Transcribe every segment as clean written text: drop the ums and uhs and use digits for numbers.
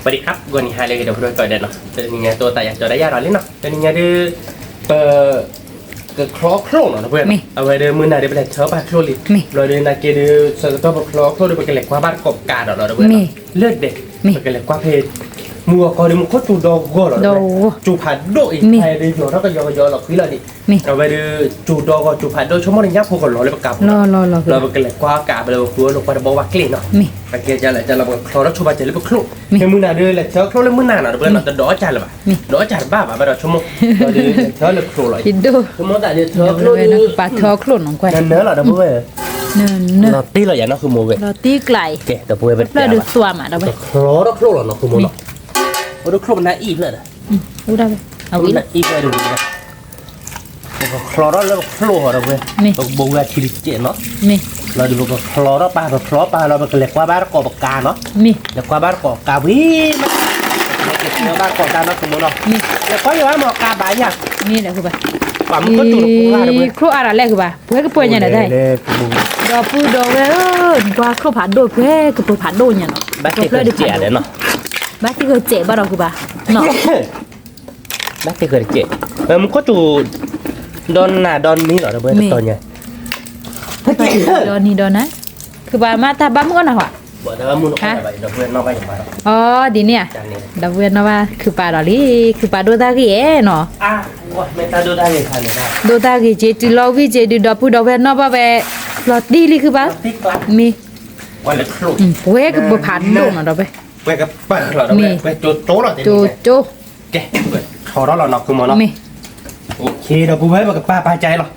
วัสดีครับวันนี้ไฮเลยเดี๋ยวพูดก่อนเด่นเนาะเป็นยังไงตัวแต่อยากจะได้ยาหน่อยนิดเนาะเป็นยังไงดื้อก็คล้อโคลนเนาะเพื่อนเอาไว้เดินมือหน้าเดี๋ยวไปเลยเช้าปลาโคลลิเราเดินนาเกดื้อสกัดตัวคล้อโคลนไปกันเลยกว่าบ้านกบกาเนาะเพื่อนเลือดเด็กไปกันเลยกว่าเพศมัวก็เดี๋ยวมันโคตรจูดอกก็เนาะจูผัดโดอีกไทยเดี๋ยวเราก็ยอหรอกพี่เราดิเอาไว้เดินจูดอกก็จูผัดโดชั่วโมงนึงยักษ์พวกคนรอเลยประกาศเราไปกันเลยกว่ากาไปเลยกลัวลงไปบอกว่าเกลี่เนาะไปเกลี่จะอะไรจะเราคล้อแล้วชูบาจะเลยไปคลุกในมือหน้าเดินเลยเช้าคล้อแล้วมือหน้าเนาะเพื่อนเราจะดอจัดเลยป่ะดอจัดบ้าป่ะไปเราชั่วโมงเราเดินเช้าเลยคลุกเลยชั่วโมงแต่เดินเช้าคลุกปลาเท้าคลุ่นของควายนั่นเนื้อเหรอเพื่อนเราตีเราอย่างนั้นคือโมเวเราตีไกลเก๋แต่เพื่อนเป็นเราดูตัวมาเราไปคล้อแล้วคลุกเหรอเนาะคือโมเนาะเราดูคลุกมันน่าอีเพื่อนดูได้ไหมเอาอีก น่าอีเพื่อนดูนะคลอร์แล้วคลอร์เราเว้ยตกบัวชิลิเจเนาะเราดูก็คลอร์ปลาเราคลอร์ปลาเราเป็นเล็กกว่าบ้านกอบกาเนาะเล็กกว่าบ้านกอบกาวิ่งมาเก็บเนื้อบ้านกอบกาเนาะสมมติเนาะแล้วก็อย่างว่าหมอกาบายอย่างนี่แหละคือป่ะปั๊มก็จุดครูอะไรเว้ยครูอะไรคือป่ะเพื่อก็ป่วยยังไงได้ดอกพูดอกเว้ยกว่าครูผ่านโดดเพื่อก็ป่วยผ่านโดนอย่างเนาะบ้านที่เคยเจ๋อเนาะบ้านที่เคยเจ๋บ้านเราคือป่ะเนาะบ้านที่เคยเจ๋อมันก็จุดดอนน่ะดอนนี้เหรอเพื่อนตอนไงดอนนี่ดอนนะคือป่ะมาตาบ้ามึงก็หน่ะวะบอกแต่ว่ามึงต้องไปดอกเพื่อนนอกไปอย่างไรอ๋อดีเนี่ยดอกเพื่อนนอกว่าคือป่าดอลี่คือป่าโดตากี้เนาะว่าไม่ตาโดตาเลยค่ะเนี่ยโดตากี้เจติลอวิเจติดอพูดอกเพื่อนนอกป่ะแบบหลอดดีลี่คือป่ะมีวันละครุเว้ยก็ผ่านโดนเนาะไปเว้ยก็เปิดหรอเว้ยเว้ยโจโจ้หรอโจแกขอร้องเราเนาะคือมันเนาะโอเคเราพูดไว้แบบป้าปลาใจหรอ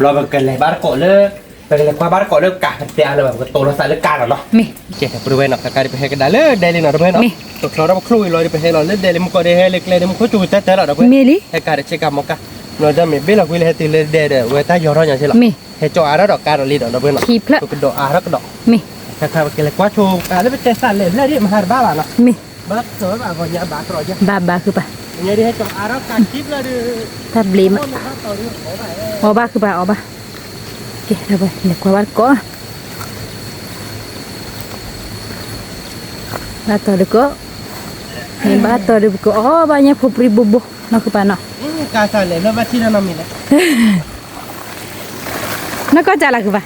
เราแบบกันเลยบ้านเกาะเลิกไปกันเลยกว่าบ้านเกาะเลิกกาเตียเลยแบบโตเราใส่เลิกกาเนาะโอเคบริเวณเนาะการไปให้กันได้เลยได้เลยเนาะเพื่อนเนาะตกเราคลุยลอยไปให้เราเล่นได้เลยมันก็ได้ให้เล็กเลยมันก็จูแต่แต่เราเพื่อนให้การเช็คกับมันกันเราจะมีเบลล์กุยเลยให้ตีเลยเด้เว้ยตายอร้อนอย่างเช่นหรอให้จ่ออาระดอกการลีดเนาะเพื่อนเนาะขีพละก็ดอกอาระก็ดอกถ้าใครไปกันเลยกว่าโชว์การเล่นไปเตะสั่นเลยเล่นดิมาหาบ้าบ้าเนาะบ้าสวยบ้าก็ยาบ้าก็รอจ้ะบ้าคือป่ะเนี่ยดิให้จ่ออาระการคลิปเลยดิถ้าบลีมอ๋อบ้าคือป่ะอ๋อบ้าโอเคเราไปเด็กกว่าบ้านก็บ้าต่อเด็กก็นี่บ้าต่อเด็กก็อ๋อบ้านเนี่ยพบริบุบนักคือป่ะเนาะการสั่นเลยแล้วบ้านที่นั่นมีนะนักก็จะอะไรคือป่ะ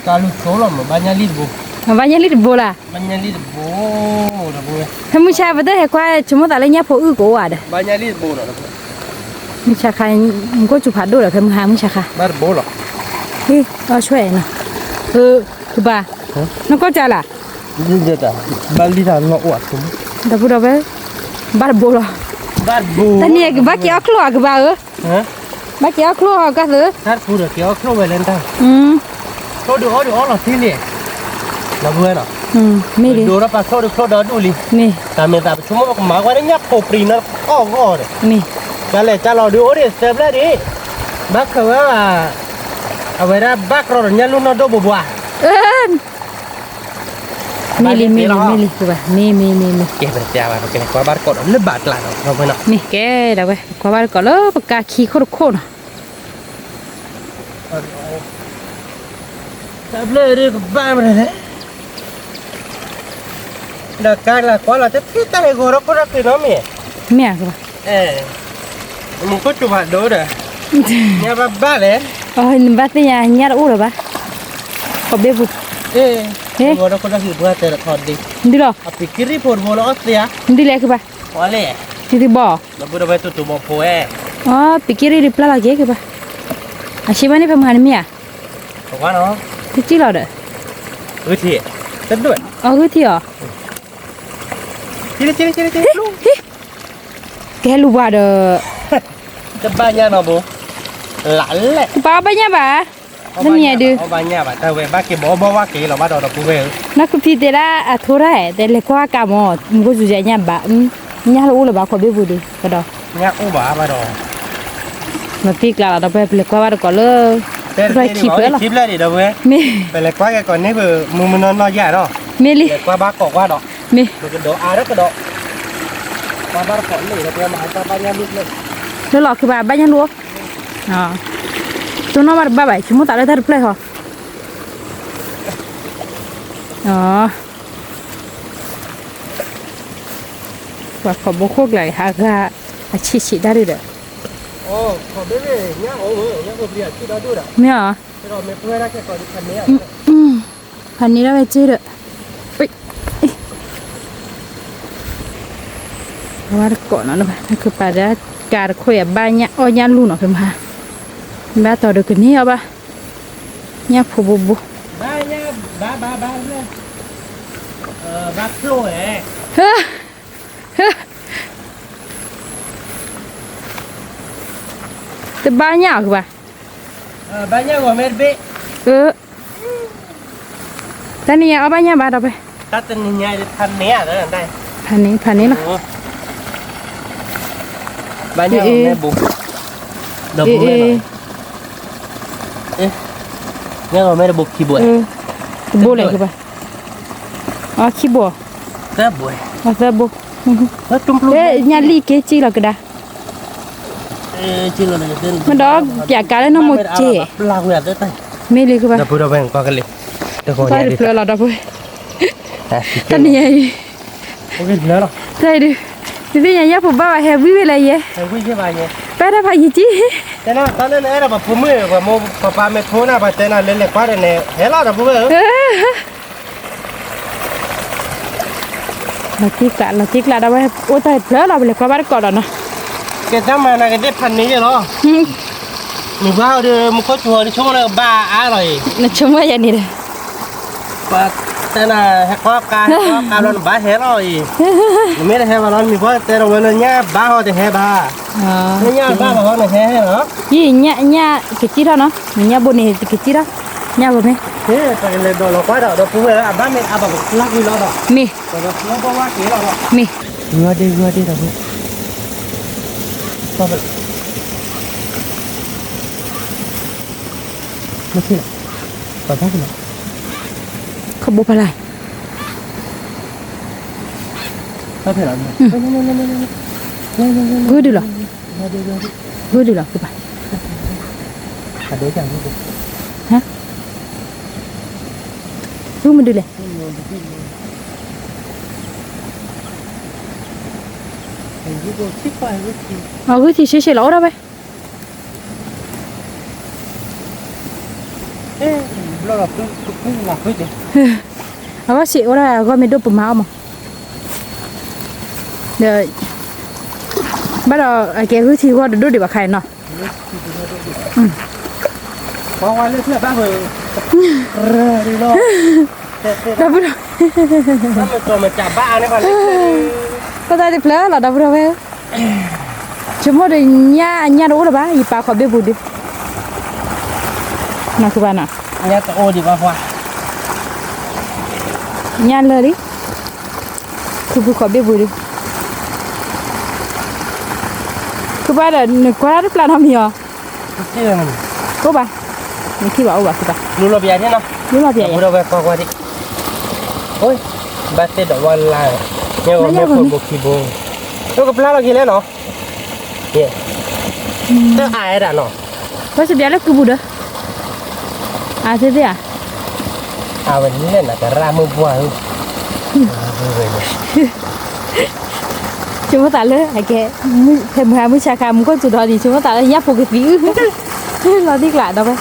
การลุกโซ่หรอมั้งบ้านเนี่ยลิดบุบ้านเนี่ยลิดบุล่ะบ้านเนี่ยลิดบุนะบุถ้ามุชาบัดเด็กว่าชั่วโมงแต่ละเนี่ยพออื้อกูอ่ะเด้บ้านเนี่ยลิดบุนะมุชาใครมึงก็จุดผัดดูหรอใครมึงหามุชาค่ะบ้านบุหรอเฮ้ยเอาช่วยนะคือป่ะนักก็จะล่ะนี่เด็ดอ่ะบ้านลิดอ่ะงออวดผมแต่พูดเอาไปบ้านบุหรอบ้านบุแต่เนี่ยคือบ้านเกี่ยวครัวคือบ้าบ้านเกี่ยวครัวก็คือถ้าพูดเกี่ยวครัวไปเล่นได้เขาดูอ๋อหรอที่นี่เราเพื่อนเหรอไม่ดีดูแล้วปะเขาดูเขาดูลินี่แต่เมื่อแต่ชั่วโมงก็มาวันนี้ยักษ์โคปรีนะก็เลยนี่จะเลยจะเราดูดิเซฟเลยดิบักเขาว่าเอาไว้ได้บักเราเนี่ยลุ้นเราดูบัวมีลิคือว่ามีเก็บไปเจ้าไปเก็บกว่าบ้านก่อนเลือบาดหลังเราไปเนาะนี่แกเดี๋ยวไปกว่าบ้านก่อนแล้วปากกาขี้โคตรจับเลยดิบ้านมันเลยเด็กการละกว่าเราจะที่ตาให้กูรักกูรักที่น้องมีคือว่ามึงก็จุบหัดดูเด้อเนี่ยบ้าเลยอ๋อนี่บ้าที่เนี่ยเราอู้หรอบ้าขอบเบี้ยกูรักกูรักที่บัวเตะละครดีดีหรออาปิกรีพอร์ตบอลออสเตรียดีเลยคือป่ะว่าเลยที่บ่เราพูดไปตัวบอกโผล่อ๋อปิกรีริปลาลาเกคือป่ะอาชีพนี้เป็นงานมีอ่ะบอกว่าเนาะที่จีเราเด้อที่เต็มด้วยอ๋อที่อ๋อจีลูกแกลูกว่าเด้อจะบ้านยังเนาะบุหลังแหละป้าบ้านยังบ้านั่นเนี่ยดูบ้านยังบ้าแต่เว้ยบ้านเก็บบ่ว่าเก็บเราบ้านเราปูเว้ยนักพิจารณาทั่วไรแต่เล็กกว่ากามอมึงก็จุใจเนี่ยบ้าเนี่ยเราอู้หรือบ้าขอเบี้ยบุดีก็ดอกเนี่ยอู้บ้าบ้าดอกมาตีกลางเราไปเล็กกว่าบ้านก่อนเลยไปคลิปเลยหรอคลิปเลยดิเด้อเว้ยไปเล็กกว่าแกก่อนนี่เบอร์มึงมันนอนใหญ่เนาะมีลิเล็กกว่าบ้านกอกว่าดอกมีมันก็ดอกอาร์ก็ดอกบ้านก่อนเลยเราไปมาบ้านยังลุกเลยแล้วหลอกคือบ้านยังรัวอ๋อตัวน้องมาบ้าไปชั่วโมงแต่ละท่าเพลย์เหรออ๋อ ว่าขอบุกโคกไหลหากะชิได้ด้วยเด้อ โอ้ขอเบ้เบ้เนี่ยโอ้โหเนี่ยก็เบียดที่เราดูด่ะ ไม่เหรอ เราไม่เพื่อได้แค่ก่อนคันนี้ พันนี้ได้ไปจื้อเด้อไปว่าก่อนนะนั่นคือปลาได้การคุยกับบ้านเนี่ยอ้อยาลูกเนาะเพิ่นพาบ้าต่อเด็กนี่เอาป่ะเนี่ยผู้บุบุ บ้าเนี่ยบ้าเนี่ยบ้าโปรเอ๋ เฮ้อแต่บ้านเนี่ยคือป่ะ บ้าเนี่ยว่าเม็ดเบ้ แต่นี่เอาบ้านเนี่ยบ้านเราไป ตัดตัวนี้เนี่ยพันเนี่ยได้ พันนี้เนาะ บ้าเนี่ยว่าเม็ดบุดอกบุ้งเลยเนี่ยว่าเม็ดบุกขี้บัว บัวเลยคือป่ะอ๋อขี้บัว เต้บัว อ๋อเต้บัว แล้วจุ่มพลุ nhà ly kế chi là cái đó chỉ là cái mà đó giả cả đấy nó một trẻ là nguyệt đấy tay mê ly cái bà đập bùa bèn qua cái ly được rồi tay được là đập bùa cái này ok nữa rồi tay đi thì bây giờ nhá phụ ba hè vui là gì vui chứ bà nhỉ bé đã phải gì chứ thế nào tao nên là bà phụ mưa và mua papa mẹ thua nào bà tên là lên lại quá đây nè thế là đập bùa là tiếc là đâu phải ôi tay lỡ là lại qua bắt cọt rồi nè cái tao mà là cái đếp phần này rồi mình vào đi một con chùa đi chung là ba á rồi nó chung với vậy nè bà tên là hẹp quá cá luôn ba hết rồi mình biết là hẹp rồi mình có tên là bên nhá ba họ thì hẹp ba nhá ba họ này hẹp đó gì nhá cái chi đó nó nhá bồn này cái chi đó nhá bồn này thế phải lên đồ nó quá đỡ đâu cũng vậy là ba mẹ à bà lắc đi lo đó mi rồi nó có quá kỹ rồi đó mi vừa đi đâu sao vậy nó thế bà thấy cái nào không bố phải lại sao thế nào vừa đi rồi các bạn à đấy chẳng cái hả vừa mình đi lên cái thì sẽ lỗ đâu vậy lo là cũng là cái gì bác sĩ ora gọi mình đốt bùm máu mà rồi bắt đầu cái thì gọi đốt để bà khai nó qua lên thế ba người đi lo đâu biết nó mà chả ba này còn có tay thì phở là đâu biết đâu chúng nó đi nhà đủ rồi bác gì bà khỏi biết bùn đi nào các bạn ạ nhà tao đi qua hoa nhà lời đi cứ khỏi biết bùn đi các bạn là quá rất là tham hiểu cô bà mình khi bảo bà các bạn luôn là bia thế nào đúng là vậy đâu về qua đi ôi ba tê đậu qua là nghe mà nghe phần một kỳ bồ nó gặp lá là gì đấy nó yeah nó ai đã nó có sẽ biết là cứ bùn đó à thế à à mình lên là cái ra mưa qua luôn chúng ta lấy cái thêm hai mươi xà muốn có chủ đó thì chúng ta lấy nháp một cái ví lo tiếc lại đâu vậy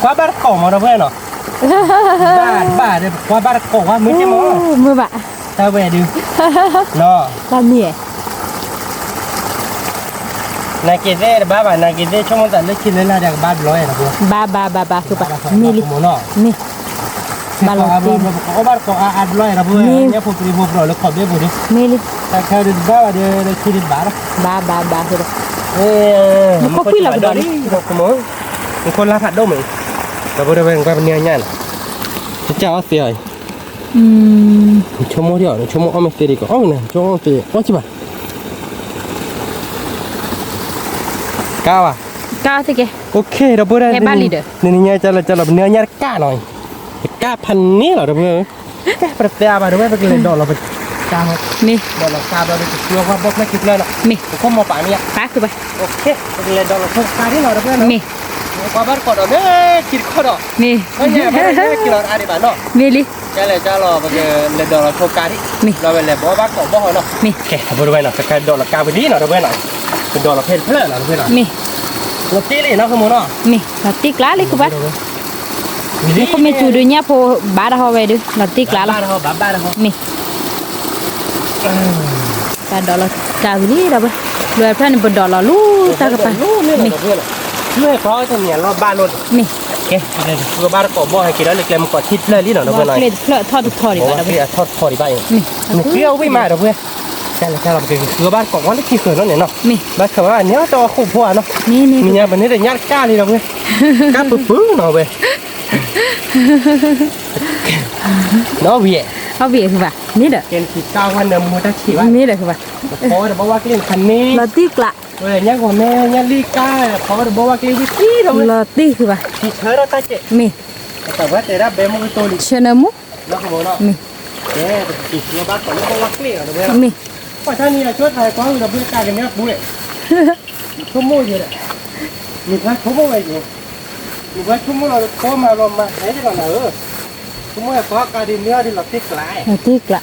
quá bắt cổ mà đâu vậy nó bà đây quá bắt cổ quá mấy cái mỏ mưa bạn tao về đi nó làm gì này cái gì ba bà này cái gì trong một tận lấy khi lấy là được ba lối là ba các bạn mi mi ba lối có ba có ăn lối là vừa nhớ phục đi phục rồi nó khỏi biết vừa đi mi ta khai được ba để khi đi bán ba rồi nó có quy là đó đi một cái món một con lá hạt đâu mình là vừa đây qua bên nhà nhá chào anh rồi cho mua đi cho mua ông đi có ông này cho ông thì có chứ bạn cao à cao thế kìa ok đó bữa đây nên nha cho là นื้อ nhát cá rồi cáพันนี้เหรอเด้อcáประเดี๋ยวมาดูไปกินดอกเราไปcá miดอกเราcáเราไปกินว่าบอกไม่กินเลยหรอก mi ผมมาป่านนี้ phá cứ vậy โอเคไปกินดอกเราพวกcáที่เราเด้อ mi qua bắt cọt đó đấy kịt cọt đó มี nó nhẹ mà nó nhẹ kịt đó ăn đi bạn nó มีลิ cái này cho lò bây giờ lên đồ là thô cá đi rồi về là bó bắt cọt bó hồi nó มี kệ vừa rồi nó cái đồ là cao bên đi nó rồi bên này cái đồ là phên phết là bên này มี một tí này nó không muốn nó มีลาติกลาเลยคือว่านี่เขาไม่จูดูเนี่ยพอบาดเขาไว้ดูลาติกลาละ ba đâu มีแต่ดอลลาร์กาวิลีเราไปรวยเพื่อนบนดอลลาร์ลู่ตากระไป มีช่วยเพราะจะเนี่ยรอบบ้านรถ มี โอเครอบบ้านก็บ่ให้กินแล้วเล็กๆมันก็ทิศเลยนี่เนาะ ว่า เพื่อนหน่อย เกล็ดเพลอะทอดดีกว่าเราไป ทอดพอดีบ้าง มี มันเปรี้ยวไม่มาเด้อเพื่อนใช่เราไปรอบบ้านก็ว่าเล็กที่เกินแล้วเนี่ยเนาะ มี บ้านเขาว่าเนี่ยจะคู่พัวเนาะ นี่นี่ มีเนี่ยวันนี้ได้ญาติกล้าเลยเราเพื่อนกล้าปื้อๆเนาะเว้ยเนาะเวีย เอาเบียร์คือว่านี่เด้อ เกณฑ์ขีดเก้าวันเดิมมูตะขีว่า นี่เด้อคือว่า เพราะเดี๋ยวบอกว่าเกณฑ์คันนี้ ลาติกละ เว้ยเนี่ยของแม่เนี่ยลีก้าเพราะเดี๋ยวบอกว่าเกณฑ์วิธีเราเว้ย ลาติคือว่า ขีดเธอเราตาเจ๊ มี แต่ว่าแต่ละเบมมันตัวดิ เชนมุ แล้วก็บอกเนาะ มี เอ๊ะขีดเราบ้านก่อนแล้วบอกว่าเกณฑ์เราเว้ย มี เพราะถ้านี่ช่วยไทยกว้างเราเพื่อการกันเนี่ยบุ้ยชั่วโมงเดียวเลยมีพักชั่วโมงอะไรอยู่มีพักชั่วโมงเราโค้มาลงมาไหนจะก่อนนะชั่วโมงเพราะการดินเนื้อที่เราติดกลาย ลาติกละ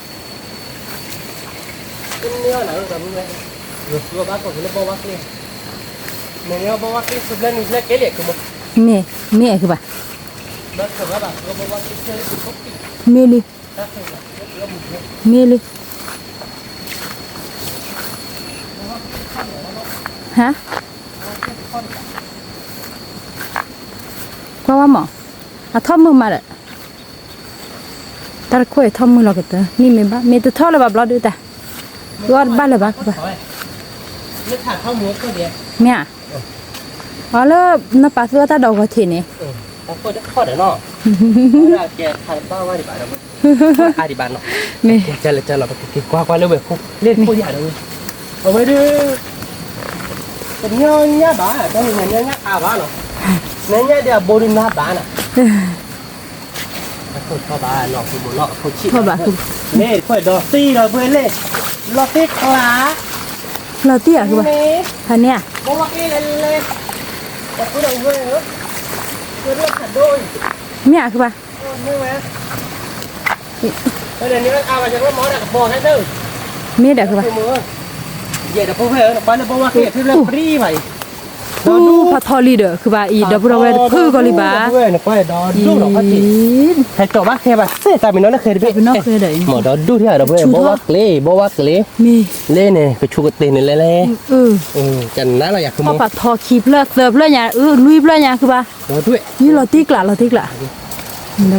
เนื้อไหนเราบุ้ยเราบ้านก่อนเราบอกว่าเกณฑ์เนี่ยบอกว่าเกณฑ์สุดแล้วนี่เกณฑ์เล็กกูมั้ง มีมีคือว่า บ้านเขาว่าเราบอกว่าเกณฑ์เล็กกูปุ๊บ มีลิมีลิฮะเพราะว่าหมออะทอมมือมาเลยตาคุยทอมมือเราก็เตอนี่มีบ้ามีตัวทอเลยแบบเราดูแต่รอดบ้านเลยบ้าคือบ้า ไม่ขาดข้าวหมูก็เดียว เนี่ยอ๋อแล้วน้าป้าซื้อตาดอกกระถิ่นนี่ เขาก็ข้อเดี๋ยวเนาะแกทานบ้าว่าดิบานเราอาดิบานเนาะ มี จะเลยจะเราไปกินกว่าเลยเว้ยเล่นพูดอย่างเลยเอาไว้ดิเป็นเงี้ยเงี้ยบ้าต้องมีเงี้ยเงี้ยอาบ้าเนาะเงี้ยเดี๋ยวบริณาบ้าน่ะคนพ่อบ้าเนาะคือบุญเนาะคนชิด พ่อบ้าคือ นี่ค่อยดอกซี่เราเพื่อนเล่ดอกซี่คลา เราเตี้ยคือบ้าท่านเนี่ย บอกว่ากี่เลยเลยแต่กูต้องเว้ยเหรอเรื่องขัดโดย เมียคือบ้า ไม่ไหมเดี๋ยวนี้มันเอาไปจากว่าหมอดักบอกให้เด้อ มีเด็กคือบ้า มือเดี๋ยวพวกเพื่อนไปแล้วบอกว่าเกี่ยที่เรื่องฟรีไป อู้พอทอลีเด้อคือบ้าอีดับเราเวพื้นก็ลีบ้า เพื่อนไปดอดูหรอกพัดจีใครจบบ้าแค่บ้าเสียตาเป็นน้องเคยได้ เป็นนอกเคยได้ หมอดอดูที่อะไรเพื่อนบอกว่าเกลี่บอกว่าเกลี่ มี เล่เนี่ยไปชูกตีนี่เล่ จันนั้นเราอยากข พ โม อย ปัดทอคีบเลือดเสิร์ฟเลือดเนี่ยลุยเลือดเนี่ยคือบ้า เราด้วย นี่เราติ๊กละเรา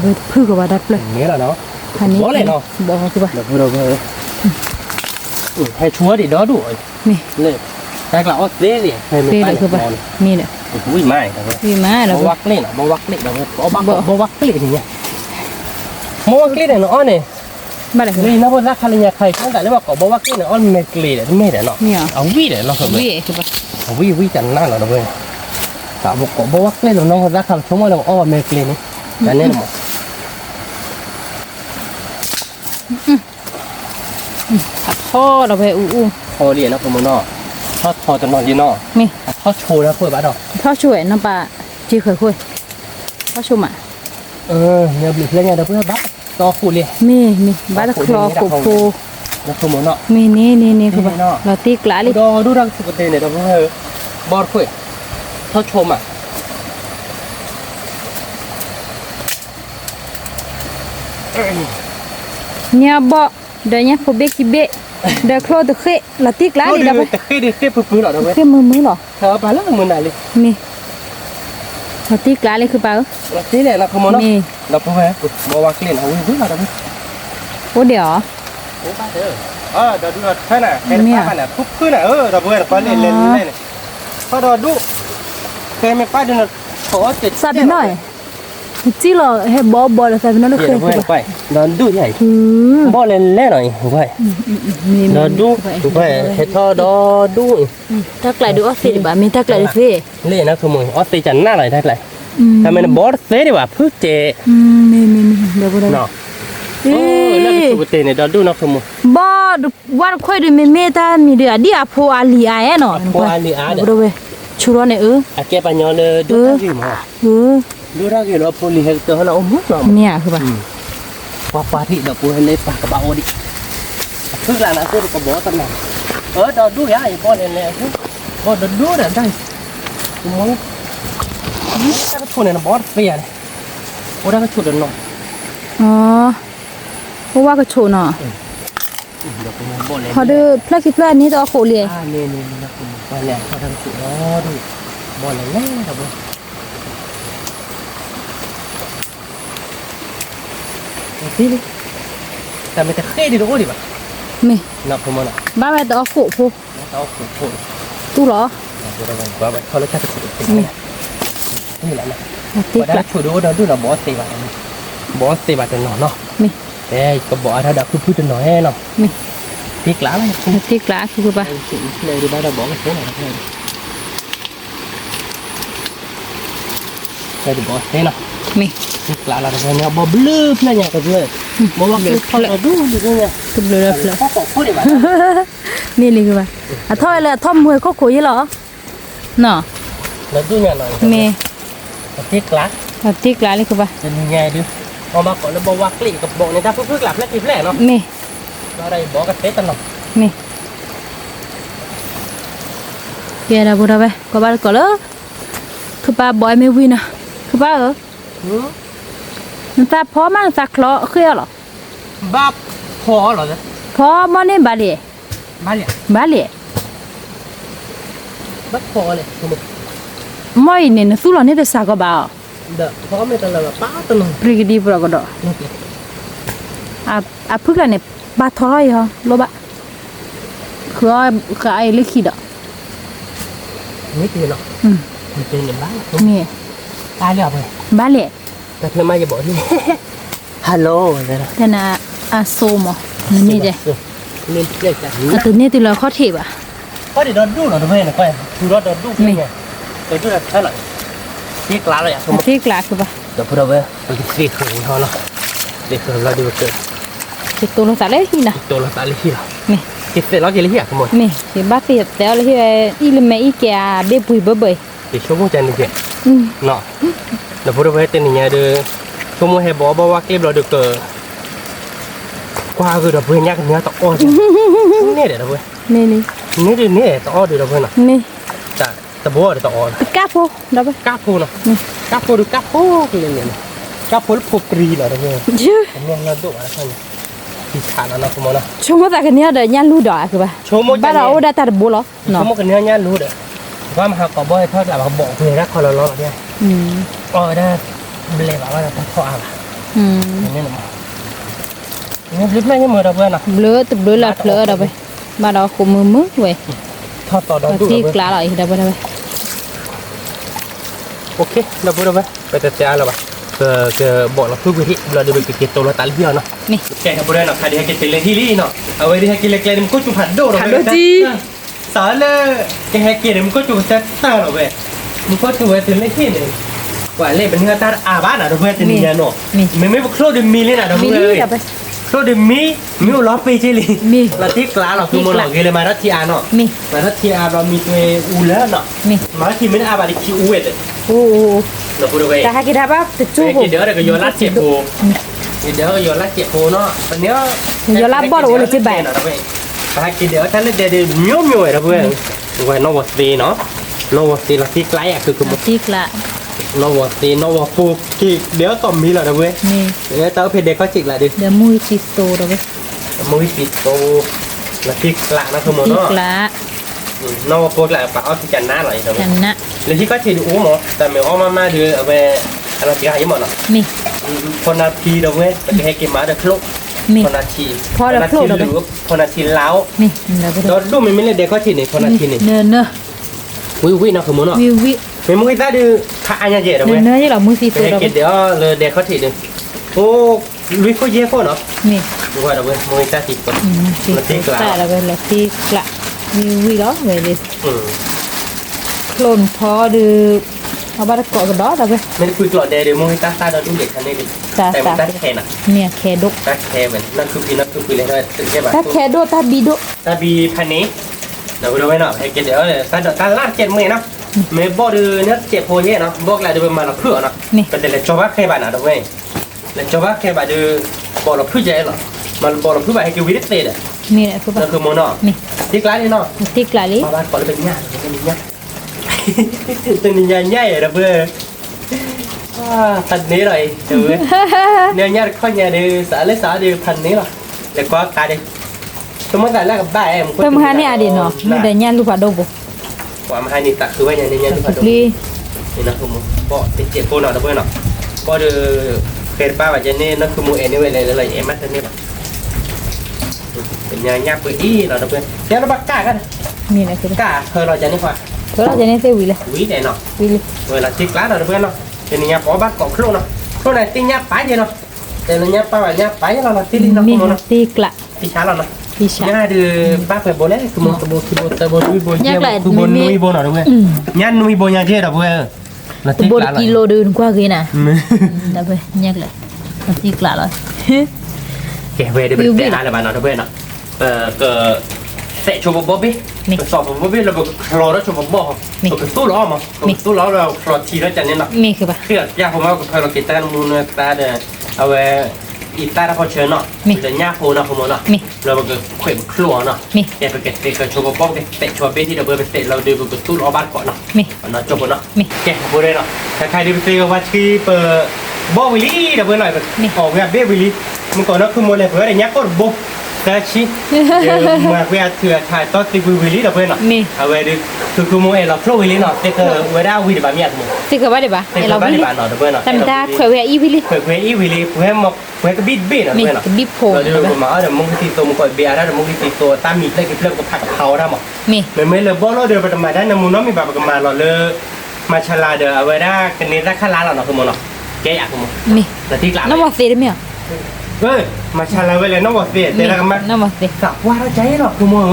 ไปพื้นก็ว่าดับเลย นี่แหละเนาะ อันนี้ บอกเลยเนาะ บอกคือบ้า เดี๋ยวพูดเราเลยให้ชัวร์ดิดอดู นี่ เลยแต่กล่าวว่าเล่เนี่ยให้มัน นี่ ไป เลยคือบ้านี่เนี่ย อุ้ยไม่ครับ วีมาเรา บวักเล่นบวักเล่นบวักเล่นเนี่ยบวักเล่นเนี่ยอ้อนเนี่ย บ้าอะไรคือ นี่นะว่ารักใครเนี่ยใครตั้งแต่เรียกว่าก็บวักเล่นเนี่ยอ้อนไม่เกลียดไม่เดี๋ยวเนาะ เนี่ย เอาวิ่งเดี๋ยวเราสมมติ วีคือบ้า เอาวิ่งจันนั่นเหรอเว้ยสาวบอกก็บวักเล่นน้องรักคำชมว่าเราอ้อนไม่เกลียดนี่แต่เนี่ยหมด ผัดทอเราไปอู้ พอเรียนนะผมนอทอดพอจนนอนยีนอ นี่ ทอดโชว์นะเพื่อนบ้านเรา ทอช่วยน้ำปลาจีเคยคุยทอชุ่มอ่ะ เนี่ยบิดเล่นเนี่ยเพื่อนบ้านต่อคู่เลย มีบ้าตะคลอโคโค แล้วผมนอ มีนี่คือบ้าเราติ๊กละเลย ดูรังสุกเตเนี่ยเราเพื่อบอลคุยทอดชมอ่ะ เนี่ยบ่เดี๋ยวเนี่ยพอเบกิเบเดี๋ยวคลอตะเคละติ๊กละเลยดับ แต่เคยพื้นหรอเว้ย เคมือหรอ เธอไปแล้วมือไหนเลย มีเราติ๊กละเลยคือเปล่า เราที่เนี่ยเราขโมยเนาะเราเพื่อนบอกว่าเล่นเอาวิ่งเราเพื่อน โอ้เดี๋ยว โอ้ป้าเด้อเดี๋ยวดูแค่น่ะแค่ป้าน่ะทุกคืนน่ะเราเพื่อนไปเล่นพอเราดูเคยไม่ป้าเดินขอเจ็ด สับหน่อยจีเหรอให้บอแล้วสับหน่อยเคย เพื่อนไปเราดูใหญ่บอเล่นเล่นหน่อยไปเราดูไปให้ทอดดู ถ้าไกลดูออสเตรเลียบ้ามีถ้าไกลดูเฟ่ เล่นนะขโมยออสเตรจันหน้าหน่อยได้เลยทำไมบอสเซ่ดีกว่าพึ่งเจ มีเดี๋ยวกูได้ เนาะแล้วก็สุกเตเนี่ยเราดูนะขโมย บอวันค่อยดูเมตามีเดือดเดียโพอาลีอาเนาะ โพอาลีอา เดี๋ยวดูเว้ช ชูรอเนี่ยAke panyole du lagi mah. เออ Du lagi lo poli hektar na umur lah. เนี่ยคือป่ะ Papa ni dah pun lepas ke bawah ni. Aku lah nak suruh ke bawah tenang. Dah du ya, ibu ni tu. Dah du dah dah. Semua ni. Ni tak tu ni nak bawah payah ni. Orang tu dah no. อ๋อเพราะว่าก็โชว์เนาะ Dah pun boleh. พอดื้อพลักที่พลักนี้ต้องเอาโคเลย Ni aku boleh. Kau dah tu. Oh tu. Boleh lah dah boleh. Nanti ni. Tak minta khir di rumah ni bah. ไม่ Nak ke mana? บ้าไปต้องเอาโคพู Nak tahu pun. ตู้เหรอ Bapak kalau cakap Ni. Ni lah nak. ติ๊ก Padahal ละ cudu dah tu dah bawa teh bah. Bawa teh bah tenang noh. ไม่ Kau bawa ada dah kupu tenang noh. ไม่ Tik lah lah. ติ๊กละคือป่ะ Ni di mana bawa teh lah. Ni di bawa teh noh. ไม่ Tik lah lah ni bawa blue lah nya tu. Bawa ke kalau tu ni nya. ตุบเลยเลย Kau kok ni bah. นี่เลยคือป่ะอ่ะท่อยเลยท่อมมวยก็คุยเหรอเนาะ Lah tu nya noh. เมย์ Tik lah. อ่ะติ๊กละเลยคือป่ะ Jadi nya dia. Orang kau nak bawa klik ke bawa ni dah pun lah flat flat noh. เมย์ Bawa dah bawa ke teh tenang. เมย์เดี๋ยวเราพูดเอาไปก็บ้านก็เลยคือป้าบอยไม่วินนะคือป้ามันตาพอมันตาคลอเคลียร์หรอ Bab kho rồi đó. พอมันนี่บาลี Balik. บาลี Bab kho này. ไม่เนี่ยสู้หรอนี่แต่สากบ่าว Dah, kho mai ta là pa tu noh. ปริกดีปรากฏอ่ะพึกละเนี่ยบาทอร้อยเหรอโลบะคือไอ้ลิขิตอ่ะ Ni dia noh. Ni dia bang. นี่ Ta liao rồi. บาลี Ta thưa mai giờ bỏ đi. Hello rồi đó. แต่น่ะอ่ะโซมอ่ะนี่เด้ Nên plek cả. อ่ะตัวนี้ตัวละข้อเทปอ่ะ Có đi đón đu rồi thôi nè coi. Chú đó đón đu Mình. nè. Tôi chú là thế lại. Tiếc lá rồi à. ที่กลาคือป่ะ Đó phụ đâu về. Tôi tiếc khởi thôi nó. Tiếc khởi là điều cơ. คือตัวลงสาเลยที่น่ะ Tôi là ta lý hiểu. นี่ Tiếc sẽ lo cái lý hiểu của mình. นี่คือบาเตียแต่ละที่อีลเมอีแกเบปุยเบย Thì số mua chân được kìa. อืม Nọ. Đó phụ đâu về tên nhà đưa. Số mua hay bỏ bao qua kép rồi được cờ. Qua rồi đó vừa nhắc nhớ tao o chứ. Nè để đâu vừa. นี่นี่ Nè đi nè tao o được đâu vừa nè. นี่ Chả tao bố để tao o. กาโพได้ป่ะ Cáp phô nè. Ừ. Cáp phô được cáp phô cái này nè. Cáp phô nó phô pri là đâu vừa. ชื่อ Anh nó độ ở đây. Thì thả nó không mà nó. ชมว่าแต่กันเนี้ยเดี๋ยวย่านรู้ดอกคือป่ะ Số mua บ้าน chân เรา này. ได้แต่บุหรอเนาะ Số mua cái nhá lú đấy. Qua mà học có bơi thôi là bỏ về ra khỏi lo nha. อืม Đây. Lệ bảo là tao khoa à. อืม Nên là mà. Nhưng clip này nhưng mà đâu vừa nè. เบลอตึบเบลอละเบลอได้ไปบ้านเราคุมมือเว้ย Thôi tao đó đủ ที่ rồi. กลาอะไรได้ไปได้ไป Ok, đâu vừa đâu vừa. Bây giờ cha là bà. Cái bỏ nó phước vị là được cái tổ là tali hiền nó. นี่ Cái này bữa nay nó khai đi hay cái tiền lên hi li nó. Ở đây đi hay cái lek lên có chụp hạt đồ rồi. Hạt đồ chi? Sợ là cái hay kia mình có chụp set sao rồi về. Mình có chụp tiền lên hi này. Quả lên bên người ta bát à đâu về tiền nhà nó. Mình mới bốc được mi lên à đâu มี về. นี่ได้ไป Khlo được mi, mi lót pe chơi li. Mi. Là tiếc lá nó cứ mua nó cái mà nó thia nó. มี Mà nó thia nó mi thuê u lớn nó. มี Mà thì mình à bà đi chịu u vậy. โอ้โห Nó vừa về. แต่หากินได้ป่ะติดจู้ Cái đứa này cái vô lát chẹp hồ. Cái đứa cái vô lát chẹp hồ nó. Còn nếu Vô lát bỏ đồ là chơi bạc. Cái đứa thấy nó để nhớ nhồi đó vừa. Vậy nó vật gì nó. Nó vật gì là tiếc lái à cứ một ที่กลา nó vật gì nó vật phù thì đứa còn mi là đâu vừa. นี่ Để tao phải để có chịu lại đi. เดี๋ยวมุยติดโตได้ไป Mới thịt tô là tiếc lạ nó không muốn ที่ nó. กลา Nó cô lại bảo thì chẳng ná lại đâu. ฉันนะ Lấy chỉ có chỉ được uống mà. Tại mình ôm mama đưa về anh nói cái gì mà nó. มี Con là phi đâu ấy. Cái hay cái má được lúc. มี Con là chỉ. Phó là khô đâu đấy. Con là chỉ láo. นี่แล้วก็ Đó lúc mình mới lên để có chỉ này. Con là chỉ này. เนื้อเนื้อ Ui nó không muốn nó. วิววิ Mình muốn cái ta đưa thả anh nhà dễ đâu เนื้อ ấy. เนื้อที่เรามือสีโต Cái ได้ cái ไป đó là để có chỉ được. Ô Luis có dễ phô nó. นี่ Đúng rồi đâu ấy. Muốn cái ta chỉ còn. สีโตแต่แล้วก็แล้วที่กลาวิววิแล้วเว้ยเลย Ừ. โคลนพอดูเอาบ้านเกาะกันดอได้ไป Mình quy lọ để muốn cái ta đó đúng để thằng này đi. Ta- Tại ta- mình ta khen à. เนี่ยแคดก Ta khen mình. Nó cứ quy lên thôi. Tự nhiên ถ้า bảo. แคดกถ้าบีดก Ta bịพันนี้เดี๋ยวดูไว้หน่อยให้กินเดี๋ยวเลยta lát chết mày nó me bo de ne che po ye no bo la de ma la phu no pe de le choba khe ba na do we le choba khe ba de bo la phu je lo ma bo la phu ba he ke wi de te de มีแหละคือปะ no ke mo no นี่ ti kla ni no ติ๊กหลายลิ ba ba ko le pe nya te ni nya nya ya da bu thật ní rồi từ nếu nhá có nhà đi xã đi thành ní rồi để có cả đi tôi mới tại là gặp ba em เพิ่มหาเนี่ยอดีตเนาะมีแต่ย่านลูกผาโดบุ quả mà hai nhịp tạc cứ bây giờ nên phải đúng ลี thì nó không bỏ tiết kiệm cô nào đâu bây nào bỏ được kẹt ba và cho nên nó không mua em như vậy là em mất thế này nhà nhà bự ý là đâu bây giờ nó bắt cả cái มีแหละคือ cả hơi rồi cho nên khoa เพิ่นเราจะได้เซวีเลย quý này nọ วีเลย rồi là chiếc lá rồi đâu bây nào thì nhà có bắt cọp luôn nọ lúc này tin nhà phái gì nọ thì là nhà ba và nhà phái nó là tin đi nó มี không nó ติ๊กละ ที่ช้าแล้วนะ พี่ชา ย่าดื้อป้าเปิดโบเล่คือโมตะโบคือโบตะโบนุยโบเยี่ยม ยากแหละ คือโบ ไม่มี นุยโบหน่อยด้วยย่านุยโบยาเจ๊ดอกเว้ยละ ตัว ติ๊ก บด ละ กิโลเดินกว่ากี่น่ะได้ไปยากเลยติ๊กละเลย แกเว้ยเดี๋ยวไปเตะหาอะไรบ้างเนาะด้วยเนาะก็เตะโชว์บ๊อบบี้สอบบ๊อบบี้แล้วก็คลอแล้วโชว์บ๊อบก็สู้ล้อมาสู้ล้อเราคลอทีแล้วจันเนี่ยเนาะ มีคือปะ เครียดยากผมว่าเราเกิดแต่มูนตาเดเอาไว้อีตาเราพอเชิญเนาะจะยากโหเนาะผมเนาะเราก็เข็มคลัวเนาะแกไปเตะโชว์บ๊อบเตะโชว์เบ้ที่เราเบอร์ไปเตะเราดูก็สู้ล้อบ้านก่อนเนาะ มี nó chụp nó kẹt bữa đây nó khai đi chơi qua khi bờ bo vì lý đã bữa này ở về biết vì lý mình còn nó không mua lại bữa này nhắc có bo ta chi mà về thừa khai tốt thì vì lý đã bữa nó ở về đượcคือคือโมเอเราโปรวิลีเนาะแต่ก็เวลาวิลบามีอ่ะมึง ติ๊กว่าได้ปะ แต่ เรา ก็บ้าน วิ ใน ลี บ้านเนาะเด้อเว้ยเนาะ ตำตาเขยเวียอีวิลี เว้ยอีวิลีเว้ยมอกเว้ยก็บิดบิดเนาะ มี เว้ยเนาะ บิ๊บโพ เราดูมาเดี๋ยวมึงตีตัวมึงก็เบียร์ได้เดี๋ยวมึงตีตัวตามมีได้ก็เริ่มก็ผักกับเขาได้หมด มี ไม่เลยบ่เราเดินไปทำไมได้นะมึงน้องมีแบบกันมาเราเลยมาชลาเด้อเอาไว้ได้กันนี้ได้ค่าร้านเราเนาะคือมึงเนาะแกอยากคือมึง มี แต่ที่กลาง น้ำมันสีได้ไหมอ่ะ เฮ้ยมาชลาไว้เลยน้องบอกสิแต่ละกันมา น้ำมันสี สับว่าเราใจเนาะคือมึง